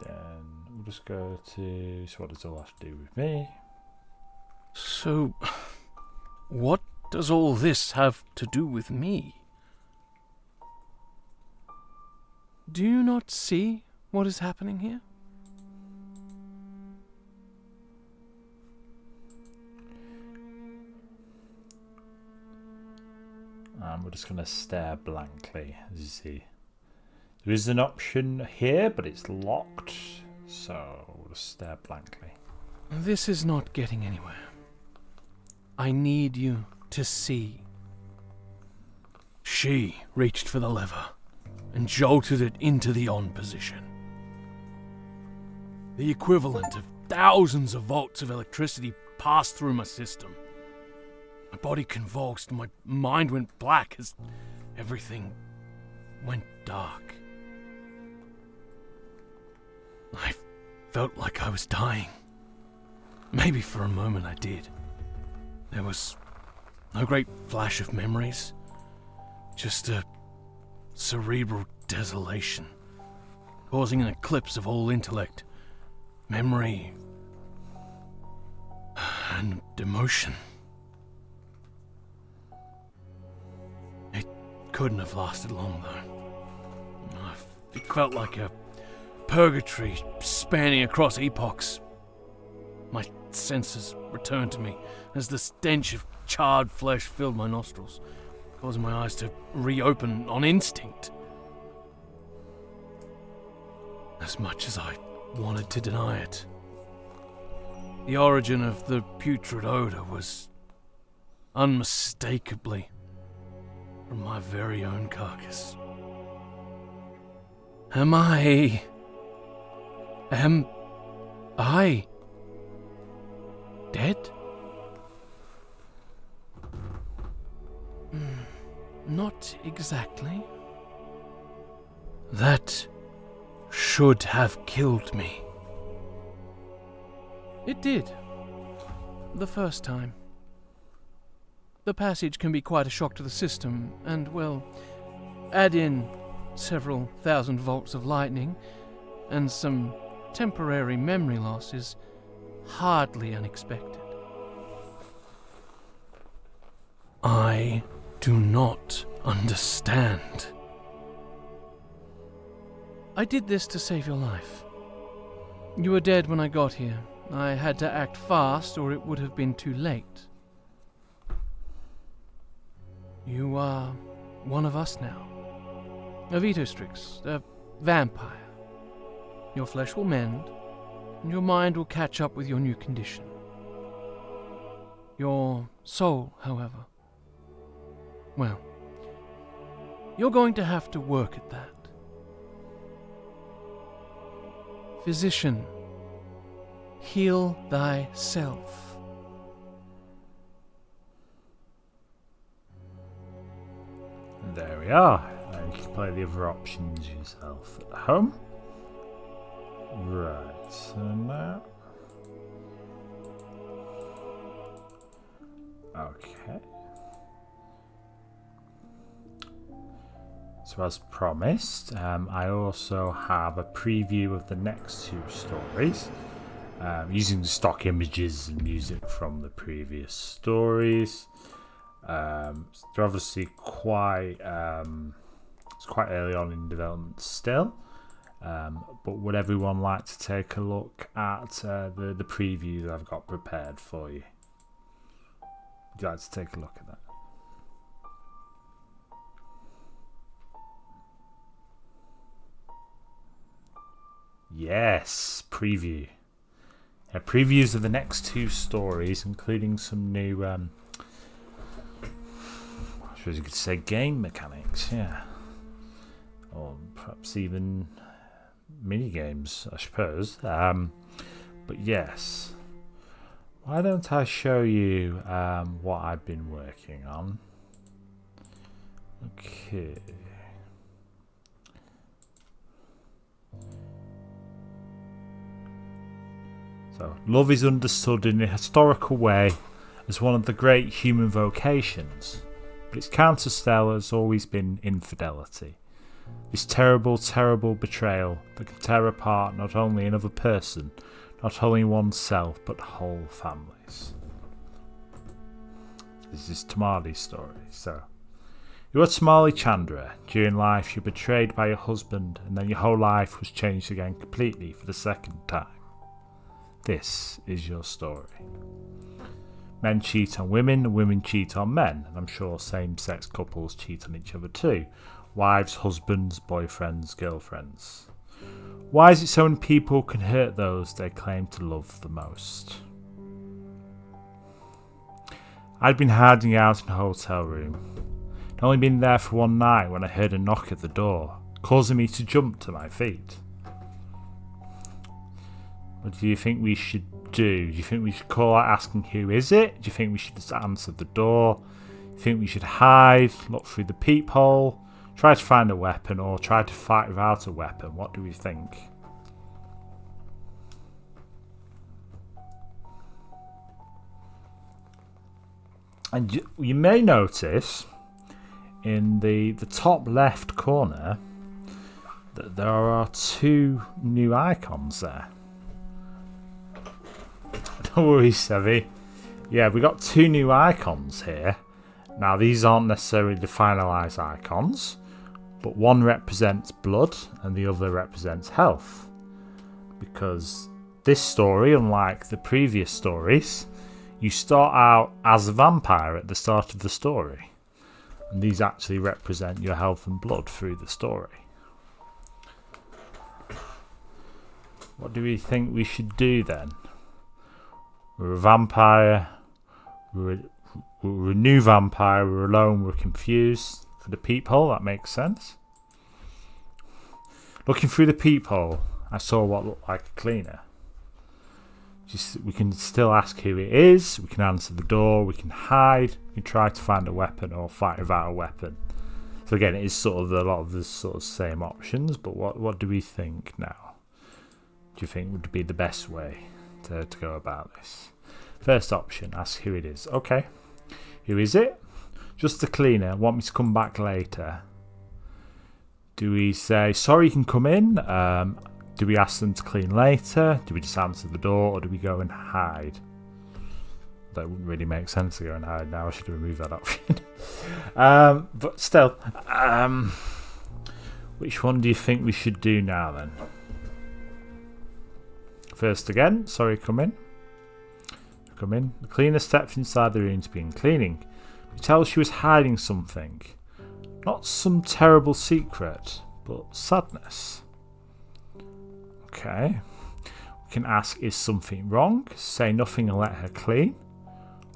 Then we'll just go to... So what does all have to do with me? So, what does all this have to do with me? Do you not see what is happening here? We're just going to stare blankly, as you see. There is an option here, but it's locked. So we'll just stare blankly. This is not getting anywhere. I need you to see. She reached for the lever and jolted it into the on position. The equivalent of thousands of volts of electricity passed through my system. My body convulsed and my mind went black as everything went dark. I felt like I was dying. Maybe for a moment I did. There was no great flash of memories, just a cerebral desolation, causing an eclipse of all intellect, memory, and emotion. It couldn't have lasted long, though. It felt like a purgatory spanning across epochs. My senses returned to me as the stench of charred flesh filled my nostrils, causing my eyes to reopen on instinct. As much as I wanted to deny it, the origin of the putrid odor was unmistakably from my very own carcass. Am I dead? Not exactly. That should have killed me. It did. The first time. The passage can be quite a shock to the system, and, well, add in several thousand volts of lightning and some temporary memory loss is hardly unexpected. I do not understand. I did this to save your life. You were dead when I got here. I had to act fast or it would have been too late. You are one of us now. A Vitostrix, a vampire. Your flesh will mend, and your mind will catch up with your new condition. Your soul, however, well, you're going to have to work at that. Physician, heal thyself. There we are. You can play the other options yourself at home. Right, so now... Okay. So as promised, I also have a preview of the next two stories, using the stock images and music from the previous stories. They're obviously quite it's quite early on in development still, but would everyone like to take a look at the preview that I've got prepared for you? Would you like to take a look at that? Yes, preview. Yeah, previews of the next two stories, including some new, I suppose you could say, game mechanics, yeah. Or perhaps even mini games, I suppose. But yes, Why don't I show you what I've been working on? Okay. So, love is understood in a historical way as one of the great human vocations, but its counterstell has always been infidelity. This terrible, terrible betrayal that can tear apart not only another person, not only oneself, but whole families. This is Tamali's story. So, you are Tamali Chandra. During life, you're betrayed by your husband, and then your whole life was changed again completely for the second time. This is your story. Men cheat on women, and women cheat on men, and I'm sure same-sex couples cheat on each other too. Wives, husbands, boyfriends, girlfriends. Why is it so many people can hurt those they claim to love the most? I'd been hiding out in a hotel room. I'd only been there for one night when I heard a knock at the door, causing me to jump to my feet. What do you think we should do? Do you think we should call out asking who is it? Do you think we should just answer the door? Do you think we should hide, look through the peephole, try to find a weapon, or try to fight without a weapon? What do we think? And you may notice in the top left corner that there are two new icons there. Don't worry, Sevi. Yeah, we got two new icons here. Now, these aren't necessarily the finalised icons, but one represents blood and the other represents health. Because this story, unlike the previous stories, you start out as a vampire at the start of the story. And these actually represent your health and blood through the story. What do we think we should do then? We're a vampire, we're a new vampire, we're alone, we're confused. For the peephole, that makes sense. Looking through the peephole, I saw what looked like a cleaner. We can still ask who it is, we can answer the door, we can hide, we can try to find a weapon or fight without a weapon. So again, it is sort of a lot of the sort of same options, but what do we think now? Do you think would be the best way to go about this? First option, ask who it is. Okay, who is it? Just the cleaner, want me to come back later? Do we say, sorry, you can come in? Do we ask them to clean later? Do we just answer the door, or do we go and hide? That wouldn't really make sense to go and hide now. I should remove that option. But still, which one do you think we should do now then? First again, sorry, come in. Come in. The cleaner stepped inside the room to begin cleaning. You tell she was hiding something. Not some terrible secret, but sadness. Okay. We can ask, is something wrong? Say nothing and let her clean.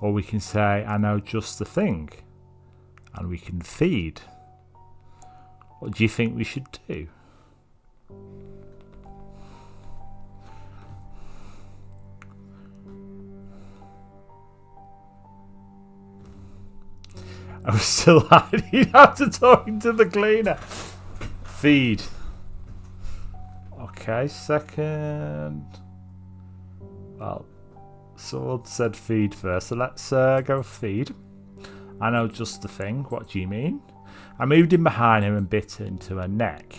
Or we can say, I know just the thing. And we can feed. What do you think we should do? I was still hiding after talking to the cleaner. Feed. Okay, second. Well, someone said feed first, so let's go feed. I know just the thing. What do you mean? I moved in behind him and bit into her neck.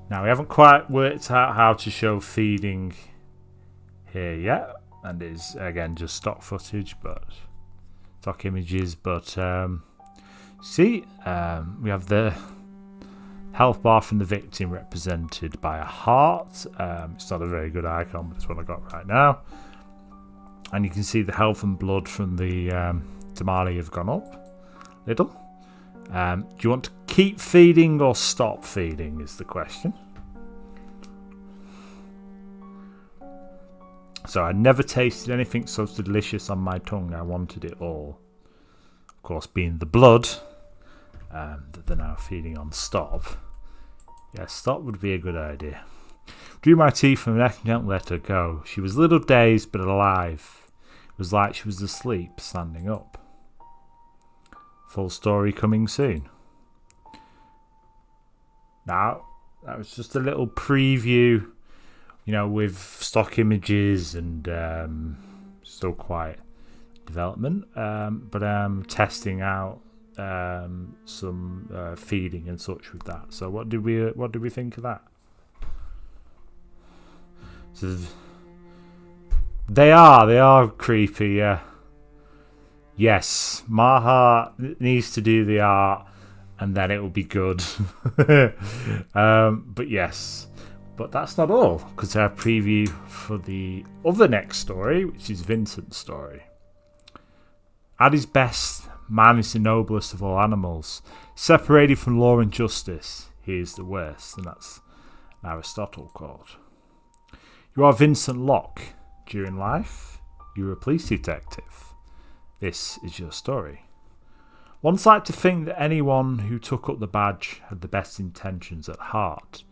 Now, we haven't quite worked out how to show feeding here yet. And it's, again, just stock footage, but stock images, but see, we have the health bar from the victim represented by a heart. It's not a very good icon, but it's what I got right now. And you can see the health and blood from the Tamali have gone up a little. Do you want to keep feeding or stop feeding is the question. So I never tasted anything so delicious on my tongue. I wanted it all. Of course, being the blood that they're now feeding on stop. Yeah, stop would be a good idea. Drew my teeth from her neck and don't let her go. She was a little dazed but alive. was like she was asleep, standing up. Full story coming soon. Now, that was just a little preview, with stock images and still quite development, but testing out some feeding and such with that. So what did we think of that? So they are creepy, yeah. Yes, my heart needs to do the art, and then it will be good. But yes, but that's not all, because I have a preview for the other next story, which is Vincent's story. At his best, man is the noblest of all animals. Separated from law and justice, he is the worst, and that's Aristotle quote. You are Vincent Locke. During life, you were a police detective. This is your story. One's like to think that anyone who took up the badge had the best intentions at heart,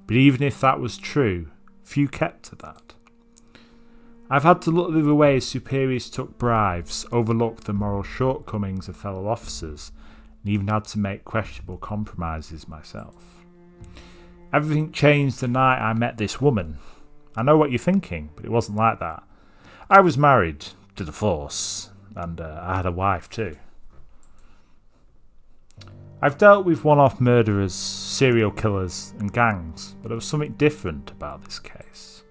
but even if that was true, few kept to that. I've had to look the other way as superiors took bribes, overlooked the moral shortcomings of fellow officers, and even had to make questionable compromises myself. Everything changed the night I met this woman. I know what you're thinking, but it wasn't like that. I was married to the force, and I had a wife too. I've dealt with one-off murderers, serial killers and gangs, but there was something different about this case.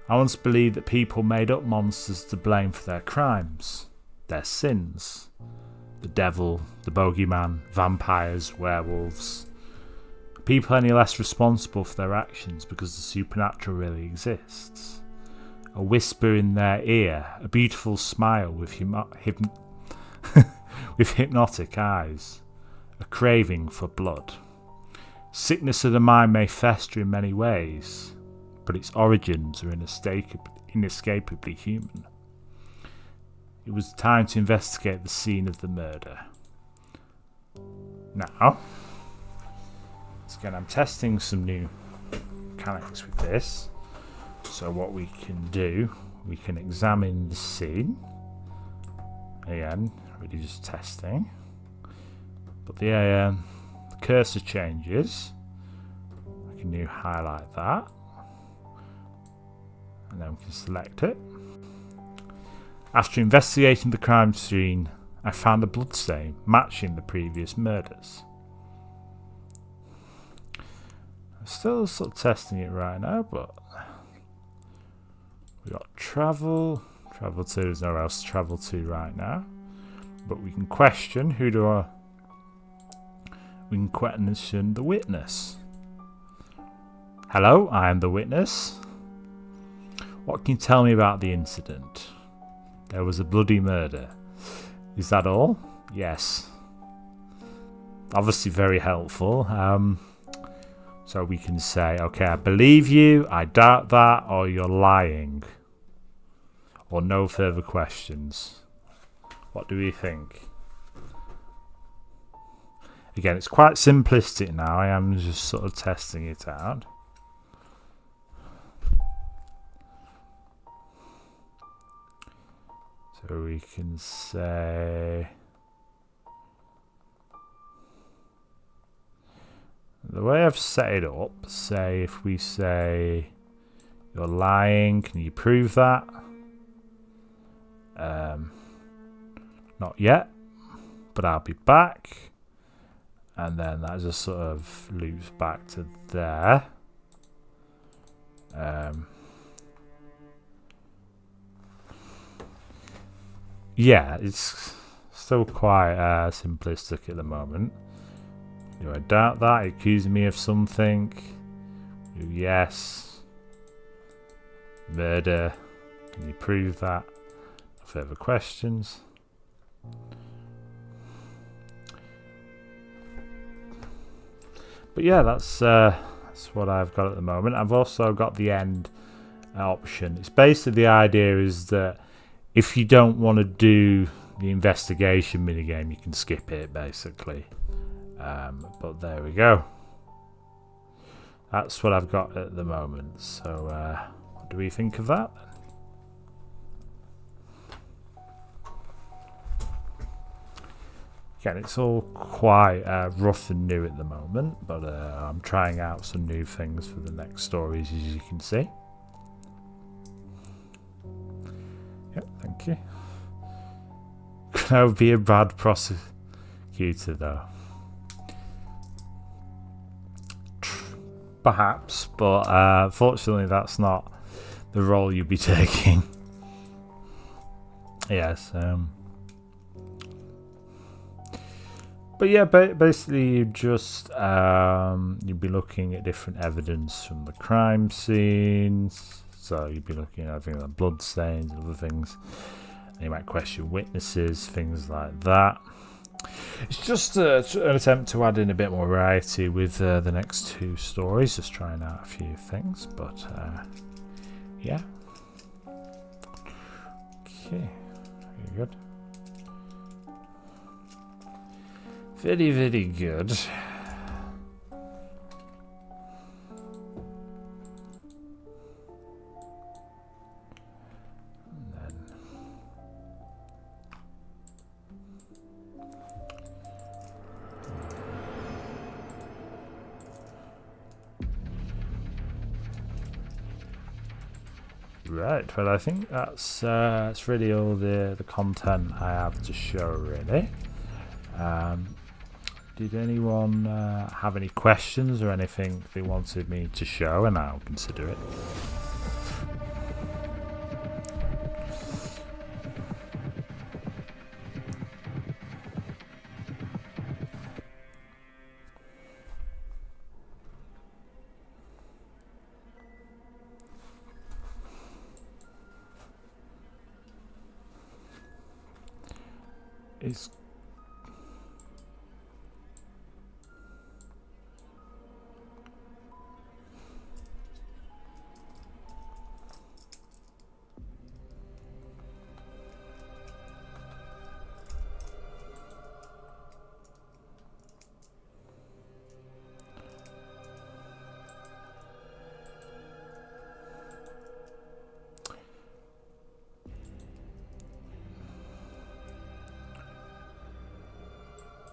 I once believed that people made up monsters to blame for their crimes, their sins. The devil, the bogeyman, vampires, werewolves. People any less responsible for their actions because the supernatural really exists. A whisper in their ear, a beautiful smile with with hypnotic eyes. A craving for blood. Sickness of the mind may fester in many ways, but its origins are inescapably human. It was time to investigate the scene of the murder. Now, again, I'm testing some new mechanics with this. So what we can do, we can examine the scene. Again, really just testing. But the cursor changes. I can now highlight that. And then we can select it. After investigating the crime scene, I found a bloodstain matching the previous murders. I'm still sort of testing it right now, but we got travel to, there's nowhere else to travel to right now. But we can question we can question the witness. Hello, I am the witness. What can you tell me about the incident? There was a bloody murder. Is that all? Yes. Obviously very helpful. So we can say, okay, I believe you, I doubt that, or you're lying. Or no further questions. What do we think? Again, it's quite simplistic now. I am just sort of testing it out. So we can say... The way I've set it up, say if we say you're lying, can you prove that? Not yet, but I'll be back. And then that just sort of loops back to there. Yeah, it's still quite simplistic at the moment. Do I doubt that? Accusing me of something? Yes. Murder. Can you prove that? Further questions? But yeah, that's what I've got at the moment. I've also got the end option. It's basically the idea is that if you don't want to do the investigation minigame, you can skip it basically. But there we go. That's what I've got at the moment. So what do we think of that? again, it's all quite rough and new at the moment, but I'm trying out some new things for the next stories, as you can see. Yep, thank you. Could I be a bad prosecutor, though? Perhaps, but fortunately that's not the role you'll be taking. Yes, but yeah, basically you just you'd be looking at different evidence from the crime scenes. So you'd be looking at things like blood stains and other things. And you might question witnesses, things like that. It's just an attempt to add in a bit more variety with the next two stories, just trying out a few things, but yeah. Okay, very good. Very, very good. Right, well, I think that's really all the content I have to show, really. Did anyone have any questions or anything they wanted me to show, and I'll consider it. It's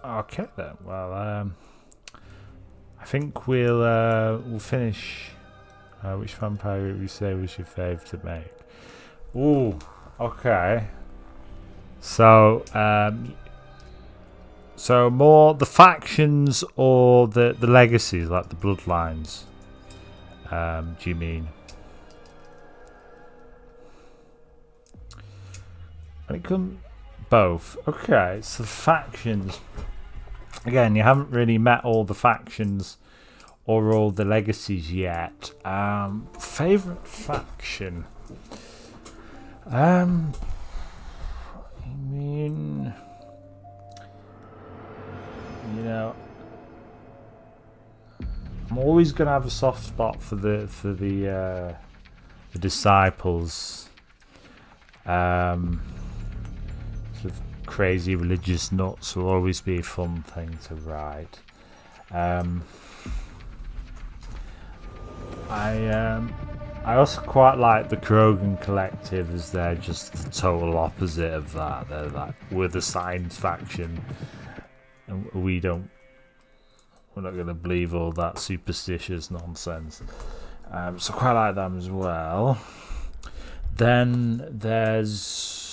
okay then. Well, I think we'll finish. Which vampire would you say was your fave to make? Ooh, okay. So, so more the factions or the legacies, like the bloodlines? Do you mean? When it comes both, okay. So factions. Again, you haven't really met all the factions or all the legacies yet. Favorite faction? I mean, you know, I'm always gonna have a soft spot for the disciples. Sort of crazy religious nuts will always be a fun thing to write. I also quite like the Krogan Collective, as they're just the total opposite of that. They're like, we're the science faction, and we're not going to believe all that superstitious nonsense. So quite like them as well. Then there's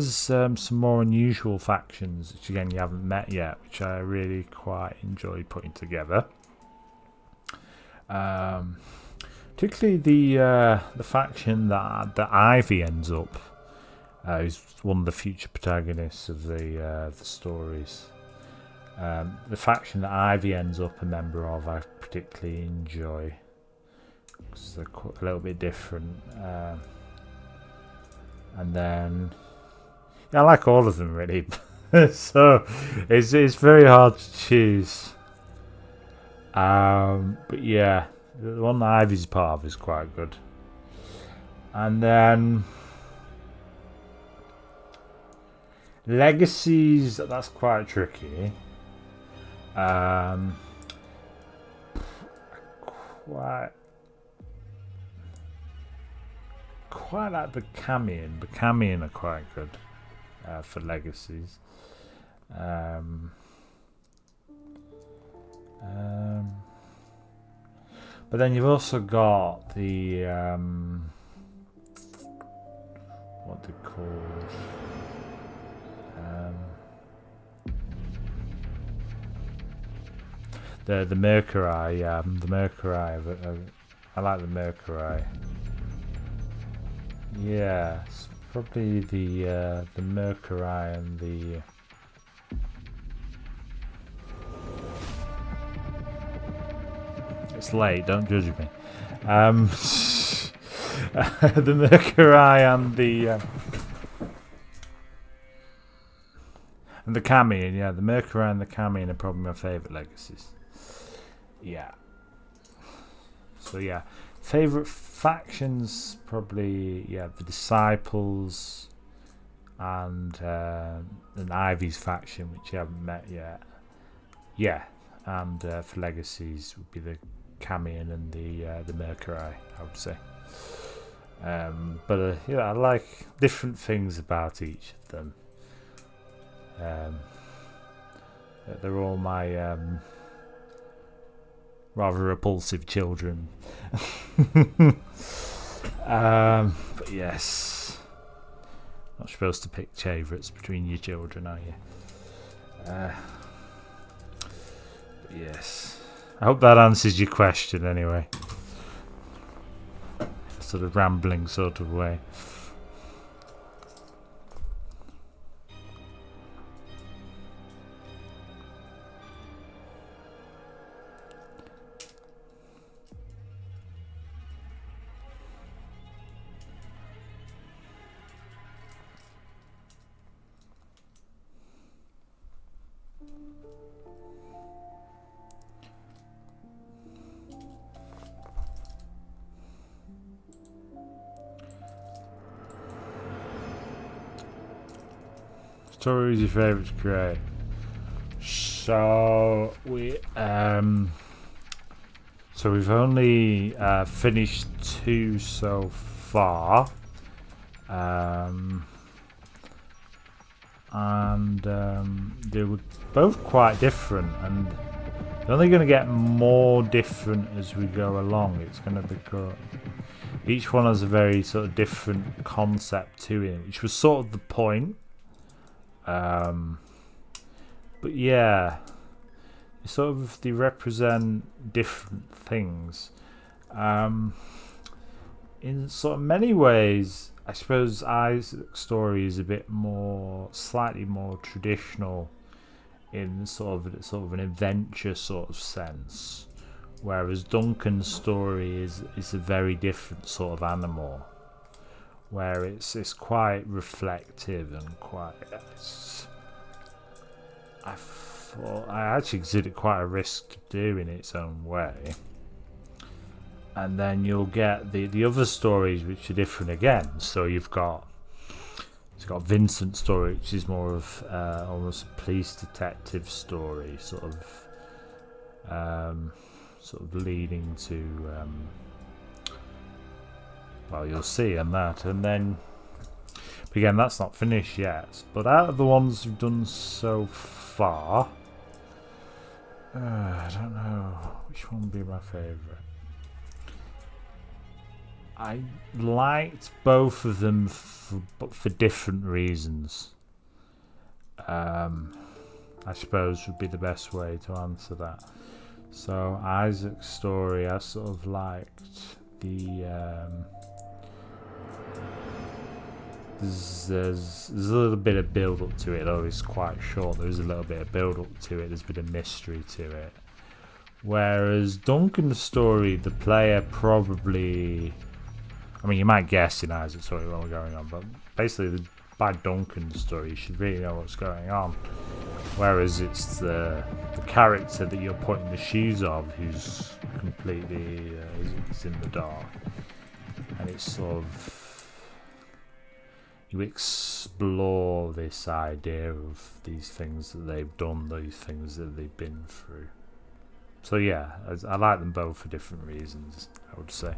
some more unusual factions, which again you haven't met yet, which I really quite enjoy putting together. Particularly the faction that Ivy ends up, who's one of the future protagonists of the stories. The faction that Ivy ends up a member of, I particularly enjoy, because they're a little bit different. And then, yeah, I like all of them really. So it's very hard to choose. But yeah, the one that Ivy's part of is quite good. And then Legacies, that's quite tricky. Quite like the Camion. The Camion are quite good. for Legacies. Um, but then you've also got the what they're called. The Mercury, the Mercury. I like the Mercury. Yeah, it's probably the Mercury and the. It's late. Don't judge me. The Mercury and the Camion. Yeah, the Mercury and the Camion are probably my favourite Legacies. Yeah. So yeah, favorite factions probably the Disciples and Ivy's faction, which you haven't met yet. Yeah, and for Legacies would be the Camion and the Mercury, I would say. But I like different things about each of them. They're all my rather repulsive children. But yes, not supposed to pick favourites between your children, are you? But yes, I hope that answers your question anyway. Sort of rambling sort of way. Story is your favourite to create. So we've only finished 2 so far, and they were both quite different, and they're only going to get more different as we go along. It's going to become each one has a very sort of different concept to it, which was sort of the point. But yeah, they represent different things. In sort of many ways, I suppose Isaac's story is a bit slightly more traditional in sort of an adventure sort of sense, whereas Duncan's story is a very different sort of animal, where it's quite reflective and quite. I actually consider it quite a risk to do in its own way. And then you'll get the other stories which are different again. So it's got Vincent's story, which is more of almost a police detective story, sort of leading to. Well, you'll see on that, and then again, that's not finished yet. But out of the ones we've done so far, I don't know which one would be my favourite. I liked both of them, but for different reasons. I suppose would be the best way to answer that. So Isaac's story, I sort of liked the. There's a little bit of build up to it, though it's quite short. There's a little bit of build up to it. There's a bit of mystery to it. Whereas Duncan's story, the player probably, I mean, you might guess in Isaac's story what we're going on, but basically by Duncan's story, you should really know what's going on. Whereas it's the character that you're putting the shoes of who's completely is in the dark, and it's sort of. You explore this idea of these things that they've done, these things that they've been through. So yeah, I like them both for different reasons, I would say.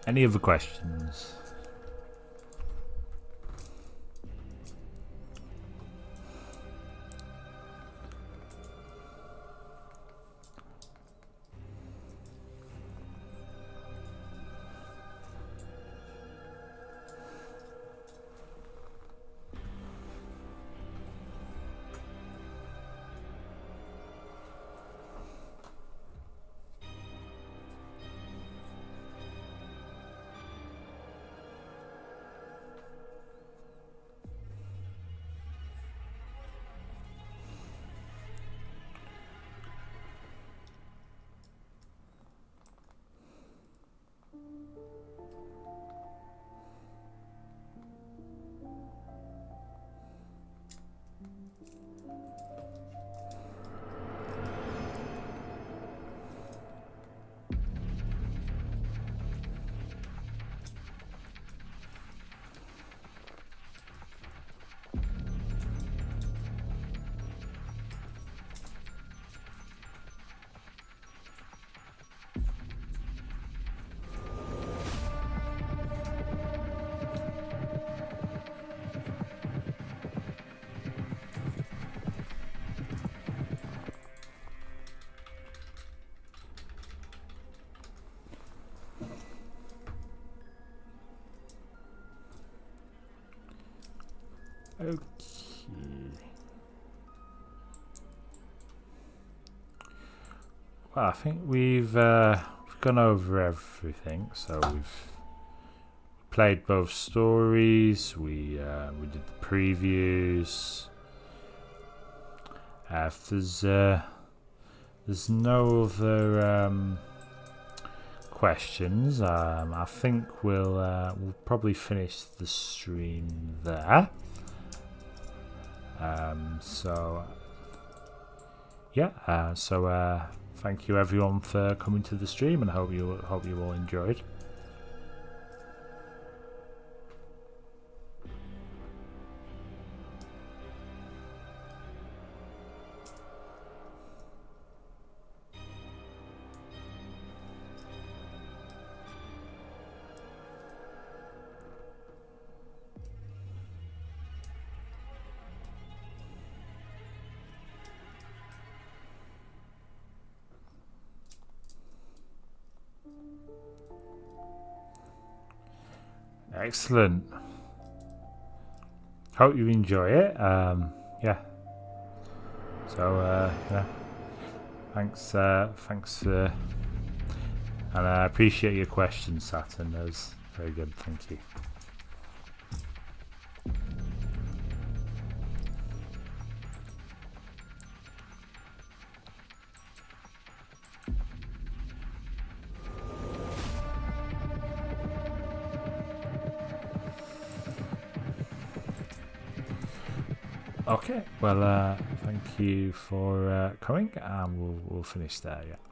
Any other questions? Okay. Well, I think we've gone over everything. So we've played both stories. We did the previews. If there's no other questions, I think we'll probably finish the stream there. Thank you everyone for coming to the stream, and hope you all enjoyed. Excellent. Hope you enjoy it. Yeah. So yeah. Thanks for, and I appreciate your questions, Saturn. That was very good. Thank you. Okay, well, thank you for coming, and we'll finish there. Yeah.